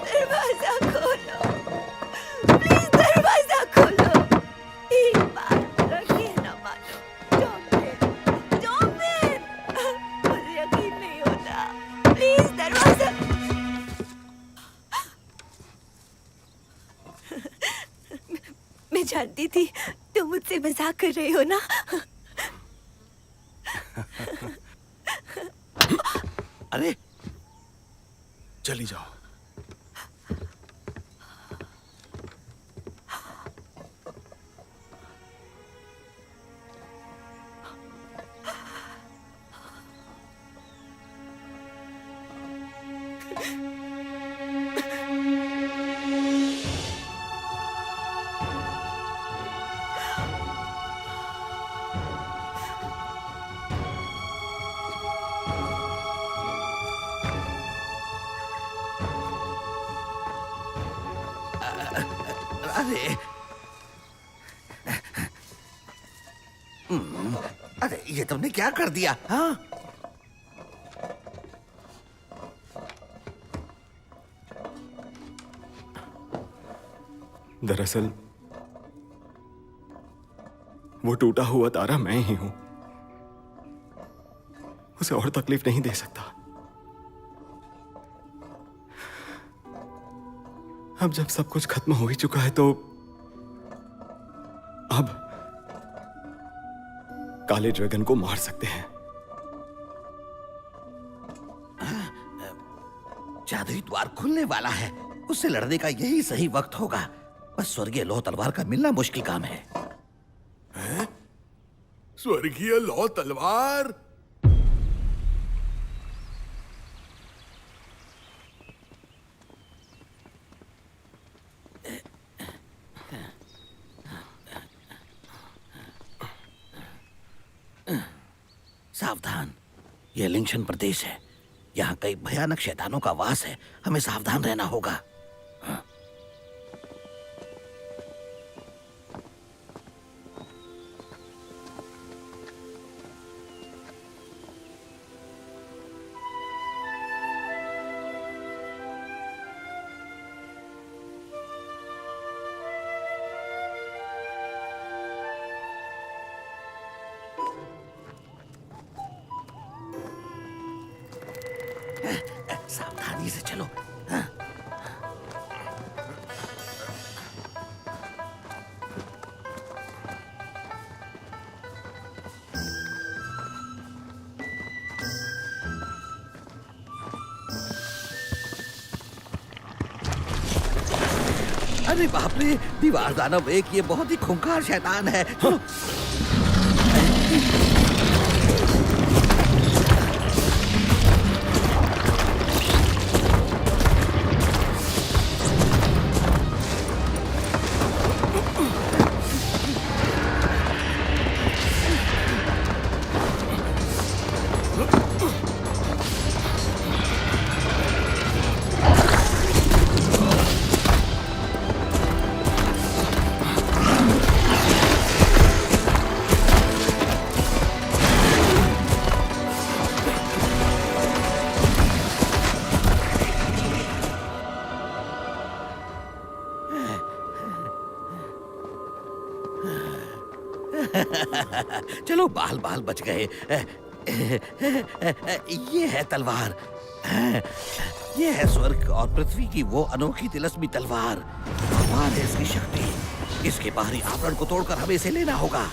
दरवाजा खोलो प्लीज। दरवाजा खोलो। एक बात रखिए ना मानो। मुझे यकीन नहीं होता। प्लीज दरवाजा। मैं जानती थी तुम मुझसे मजाक कर रहे हो ना। अरे चली जाओ। अरे अरे ये तुमने क्या कर दिया? हाँ? दरअसल वो टूटा हुआ तारा मैं ही हूं। उसे और तकलीफ नहीं दे सकता। अब जब सब कुछ खत्म हो ही चुका है तो अब काले ड्रैगन को मार सकते हैं। जादुई द्वार खुलने वाला है। उससे लड़ने का यही सही वक्त होगा। बस स्वर्गीय लोह तलवार का मिलना मुश्किल काम है। स्वर्गीय लौ तलवार। सावधान, यह लिंगशन प्रदेश है। यहाँ कई भयानक शैतानों का वास है। हमें सावधान रहना होगा। सावधानी से चलो। अरे बाप रे, दीवार दानव एक ये बहुत ही खूंखार शैतान है। चलो, बाल बाल बच गए। ये है तलवार। ये है स्वर्ग और पृथ्वी की वो अनोखी तिलस्मी तलवार। भगवान है इसकी शक्ति। इसके बाहरी आवरण को तोड़कर हमें इसे लेना होगा।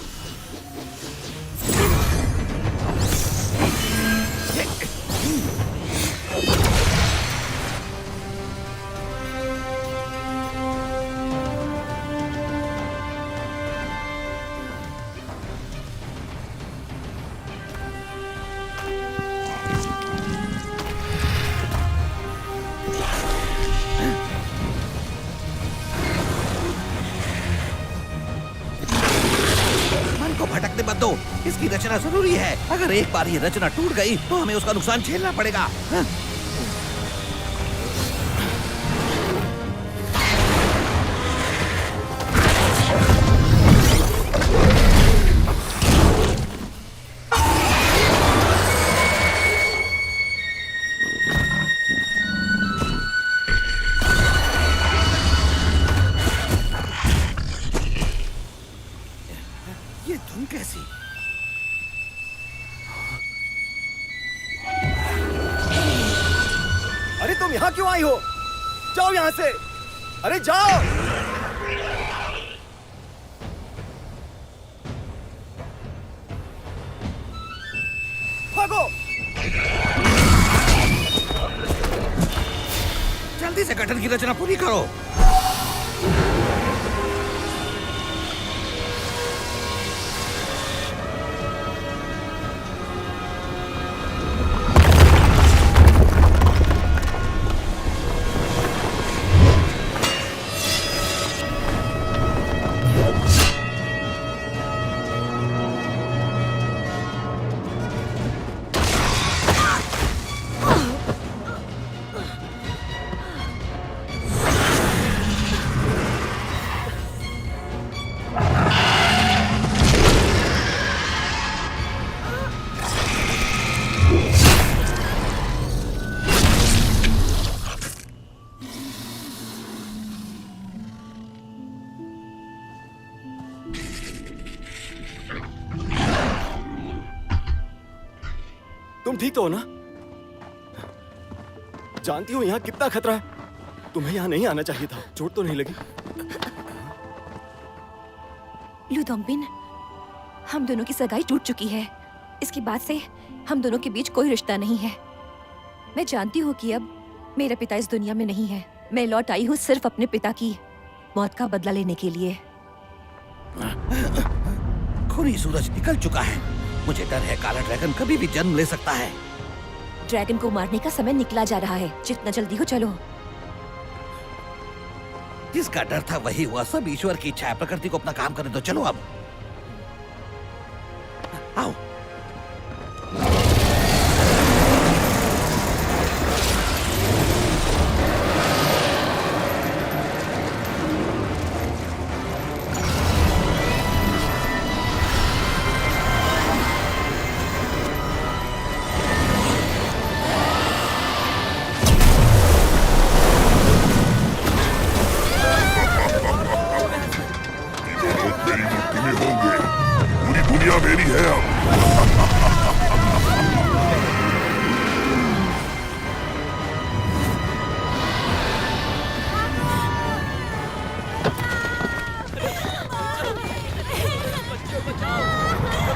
भटकने मत दो, इसकी रचना जरूरी है। अगर एक बार ये रचना टूट गई तो हमें उसका नुकसान झेलना पड़ेगा। ये धुन कैसी? अरे तुम यहाँ क्यों आई हो? जाओ यहाँ से। अरे जाओ। भागो। जल्दी से गठन की रचना पूरी करो। तुम ठीक तो हो ना? जानती हो यहाँ कितना खतरा है। तुम्हें यहाँ नहीं आना चाहिए था। चोट तो नहीं लगी? लू दोंगबिन, हम दोनों की सगाई टूट चुकी है। इसके बाद से हम दोनों के बीच कोई रिश्ता नहीं है। मैं जानती हूँ कि अब मेरा पिता इस दुनिया में नहीं है। मैं लौट आई हूँ सिर्फ अपने पिता की मौत का बदला लेने के लिए। खूनी सूरज निकल चुका है। मुझे डर है काला ड्रैगन कभी भी जन्म ले सकता है। ड्रैगन को मारने का समय निकला जा रहा है। जितना जल्दी हो चलो। जिसका डर था वही हुआ। सब ईश्वर की इच्छा है। प्रकृति को अपना काम करने दो। चलो अब आओ। मेरी मुट्ठी में होंगे। पूरी दुनिया मेरी है अब।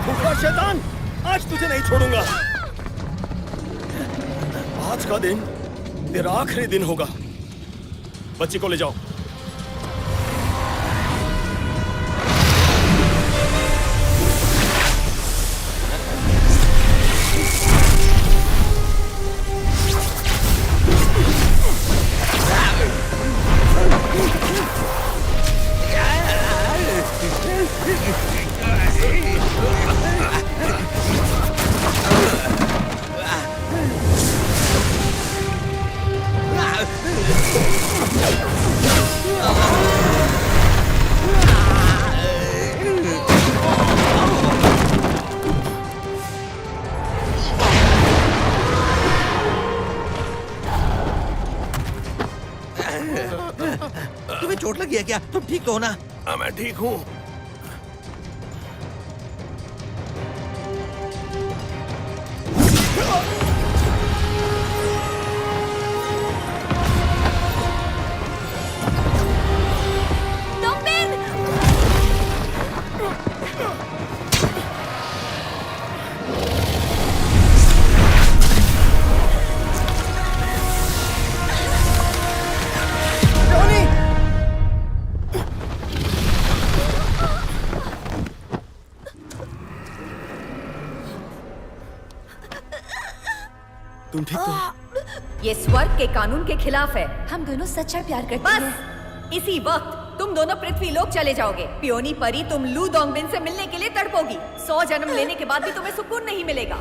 भूखा शैतान, आज तुझे नहीं छोड़ूंगा। आज का दिन तेरा आखिरी दिन होगा। बच्ची को ले जाओ। तुम्हें चोट लगी है क्या? तुम ठीक तो हो ना? हाँ, मैं ठीक हूँ। तुम ठीक तो? ये स्वर्ग के कानून के खिलाफ है। हम दोनों सच्चा प्यार करते हैं। बस इसी वक्त तुम दोनों पृथ्वी लोक चले जाओगे। पियोनी परी, तुम लू दोंगबिन से मिलने के लिए तड़पोगी। 100 जन्म लेने के बाद भी तुम्हें सुकून नहीं मिलेगा।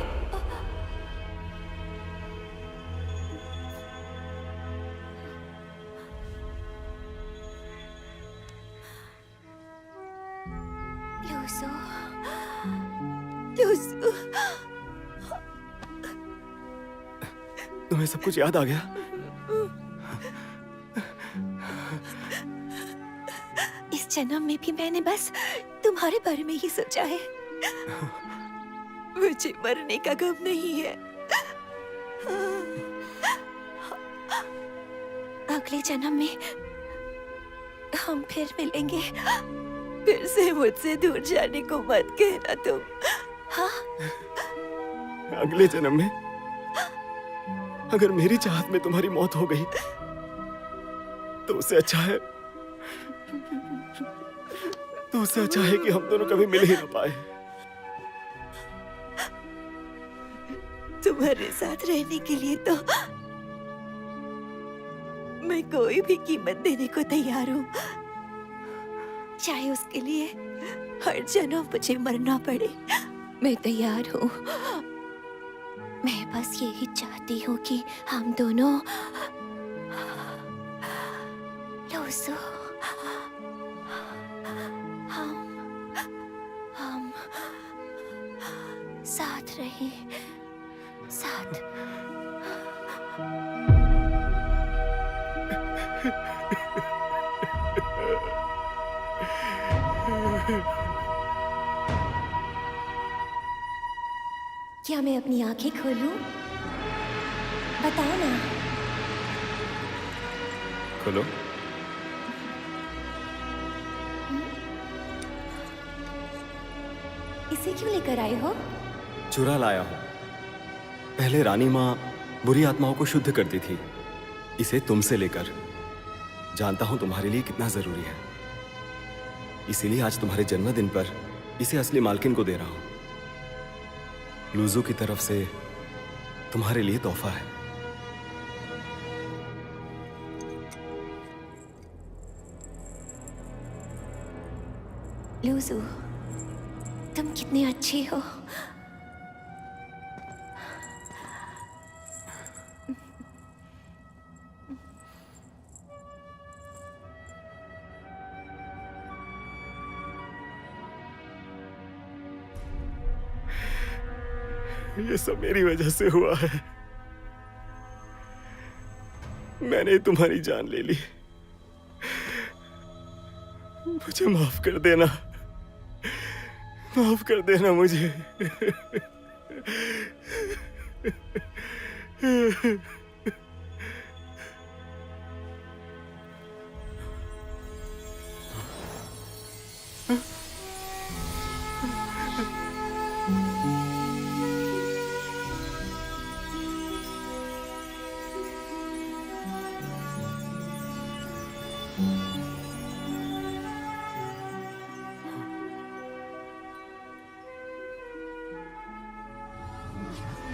Luso, Luso. तुम्हें सब कुछ याद आ गया? इस जन्म में भी मैंने बस तुम्हारे बारे में ही सोचा है। मुझे मरने का गम नहीं है। अगले जन्म में हम फिर मिलेंगे। फिर से मुझसे दूर जाने को मत कहना तुम। हाँ? अगले जन्म में अगर मेरी चाहत में तुम्हारी मौत हो गई तो उससे अच्छा है कि हम दोनों कभी मिल ही ना पाए। तुम्हारे साथ रहने के लिए तो मैं कोई भी कीमत देने को तैयार हूँ, चाहे उसके लिए हर जन्म मुझे मरना पड़े। मैं तैयार हूँ। मैं बस यही चाहती हूँ कि हम दोनों लूसो, हम साथ रहें, साथ। क्या मैं अपनी आंखें खोलूं? बताओ ना। खोलो। इसे क्यों लेकर आए हो? चुरा लाया हूं। पहले रानी माँ बुरी आत्माओं को शुद्ध करती थी, इसे तुमसे लेकर। जानता हूं तुम्हारे लिए कितना जरूरी है, इसीलिए आज तुम्हारे जन्मदिन पर इसे असली मालकिन को दे रहा हूं। लूजू की तरफ से तुम्हारे लिए तोहफा है। लूजू, तुम कितनी अच्छी हो। ये सब मेरी वजह से हुआ है। मैंने तुम्हारी जान ले ली। मुझे माफ कर देना, माफ कर देना मुझे।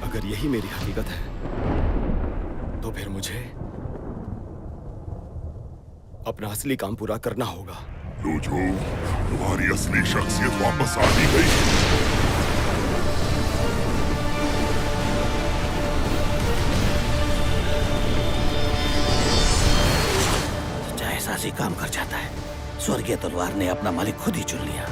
अगर यही मेरी हकीकत है तो फिर मुझे अपना असली काम पूरा करना होगा। लूजू, तुम्हारी असली शख्सियत वापस आ दी गई। जैसा सी काम कर जाता है। स्वर्गीय तलवार ने अपना मालिक खुद ही चुन लिया।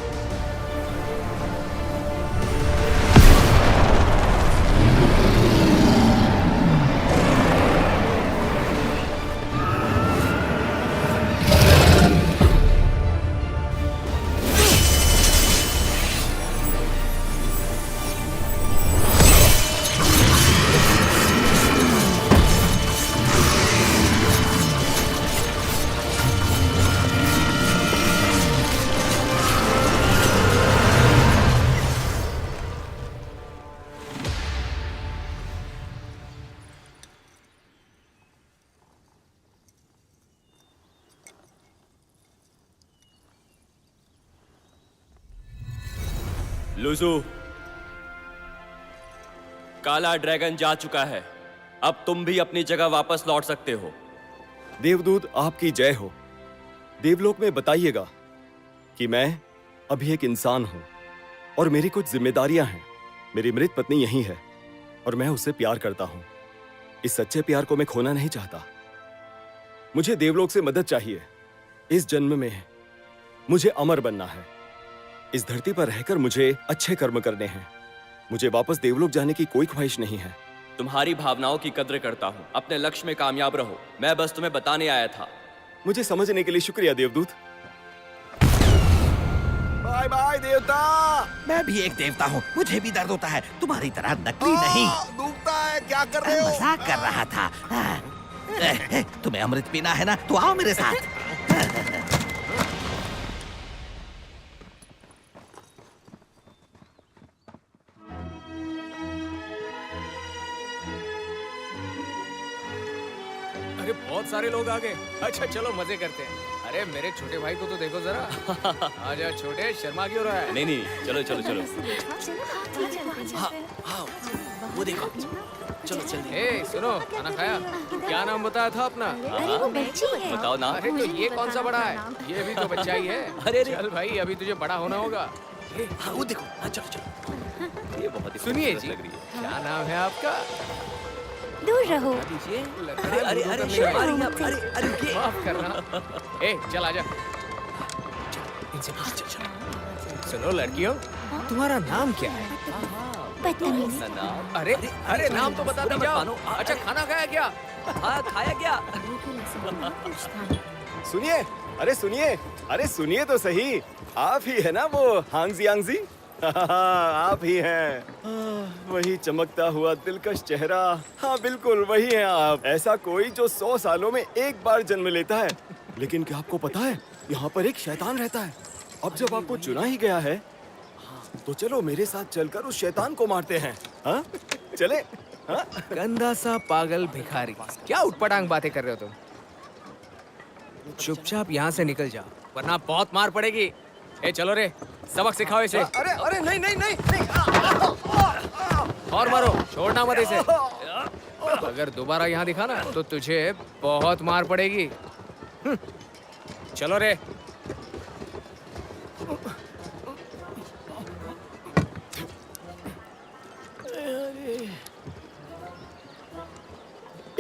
लूजू, काला ड्रैगन जा चुका है। अब तुम भी अपनी जगह वापस लौट सकते हो। देवदूत आपकी जय हो। देवलोक में बताइएगा कि मैं अभी एक इंसान हूं और मेरी कुछ जिम्मेदारियां हैं। मेरी मृत पत्नी यहीं है और मैं उससे प्यार करता हूं। इस सच्चे प्यार को मैं खोना नहीं चाहता। मुझे देवलोक से मदद चाहिए। इस जन्म में मुझे अमर बनना है। इस धरती पर रहकर मुझे अच्छे कर्म करने हैं। मुझे वापस देवलोक जाने की कोई ख्वाहिश नहीं है। तुम्हारी भावनाओं की कद्र करता हूँ। अपने लक्ष्य में कामयाब रहो। मैं बस तुम्हें बताने आया था। मुझे समझने के लिए शुक्रिया देवदूत। बाय बाय देवता। मैं भी एक देवता हूँ, मुझे भी दर्द होता है। तुम्हारी तरह नकली नहीं। दुखता है, क्या कर रहे हो? मजाक कर रहा था। तुम्हें अमृत पीना है ना, तो आओ मेरे साथ। अरे बहुत सारे लोग आ गए। अच्छा चलो मजे करते हैं। अरे मेरे छोटे भाई को तो देखो जरा। आजा छोटे, शर्मा क्यों रहा है? नहीं, चलो चलो चलो। वो देखो, चलो जल्दी। ए सुनो, खाना खाया? क्या नाम बताया था अपना? अरे वो बच्ची है। बताओ ना। अरे तो ये कौन सा बड़ा है? ये भी तो बच्चा ही है। अरे चल भाई, अभी तुझे बड़ा होना होगा। हाँ, वो देखो। हाँ, चलो चलो। ये बहुत ही सुनिए खूबसूरत जी, लग रही है। क्या नाम है आपका? दूर रहो। अरे अरे अरे रुकिए। माफ करना। ए चल आजा। इनसे बात चल। सुनो लड़कियों, तुम्हारा नाम क्या है? बदतमीज। अरे अरे नाम तो बता जाओ। अच्छा खाना खाया क्या? हाँ, खाया क्या? सुनिए, अरे सुनिए, अरे सुनिए तो सही। आप ही है ना वो हांगजी हांगजी? आप ही हैं। वही चमकता हुआ दिलकश चेहरा। हाँ बिल्कुल वही हैं आप। ऐसा कोई जो 100 सालों में एक बार जन्म लेता है। लेकिन क्या आपको पता है, यहाँ पर एक शैतान रहता है। अब जब आपको चुना ही गया है तो चलो मेरे साथ चलकर उस शैतान को मारते हैं। हाँ चले? हाँ? गंदा सा पागल भिखारी, क्या उटपटांग बातें कर रहे हो तुम? चुपचाप यहाँ से निकल जाओ, वरना बहुत मार पड़ेगी। ए चलो रे, सबक सिखाओ इसे। अरे अरे नहीं नहीं नहीं नहीं। और मारो, छोड़ना मत इसे। अगर दोबारा यहाँ दिखा ना तो तुझे बहुत मार पड़ेगी। चलो रे।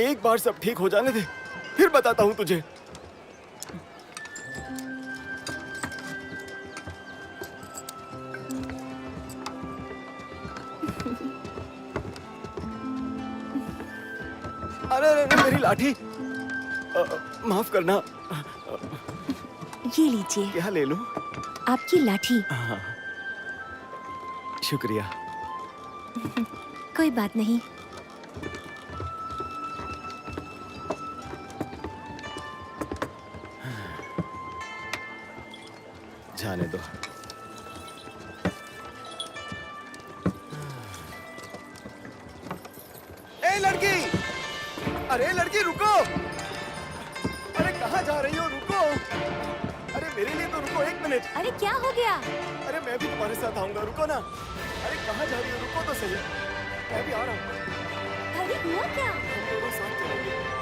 एक बार सब ठीक हो जाने दे, फिर बताता हूँ तुझे। अरे अरे मेरी लाठी। माफ करना। ये लीजिए, क्या ले लूं? आपकी लाठी। शुक्रिया। कोई बात नहीं। जाने दो। ए लड़की, अरे लड़की रुको। अरे कहाँ जा रही हो? रुको। अरे मेरे लिए तो रुको, 1 मिनट। अरे क्या हो गया? अरे मैं भी तुम्हारे साथ आऊंगा, रुको ना। अरे कहाँ जा रही हो? रुको तो सही। मैं भी आ रहा हूँ। अरे हुआ क्या? हम दोनों साथ चलेंगे।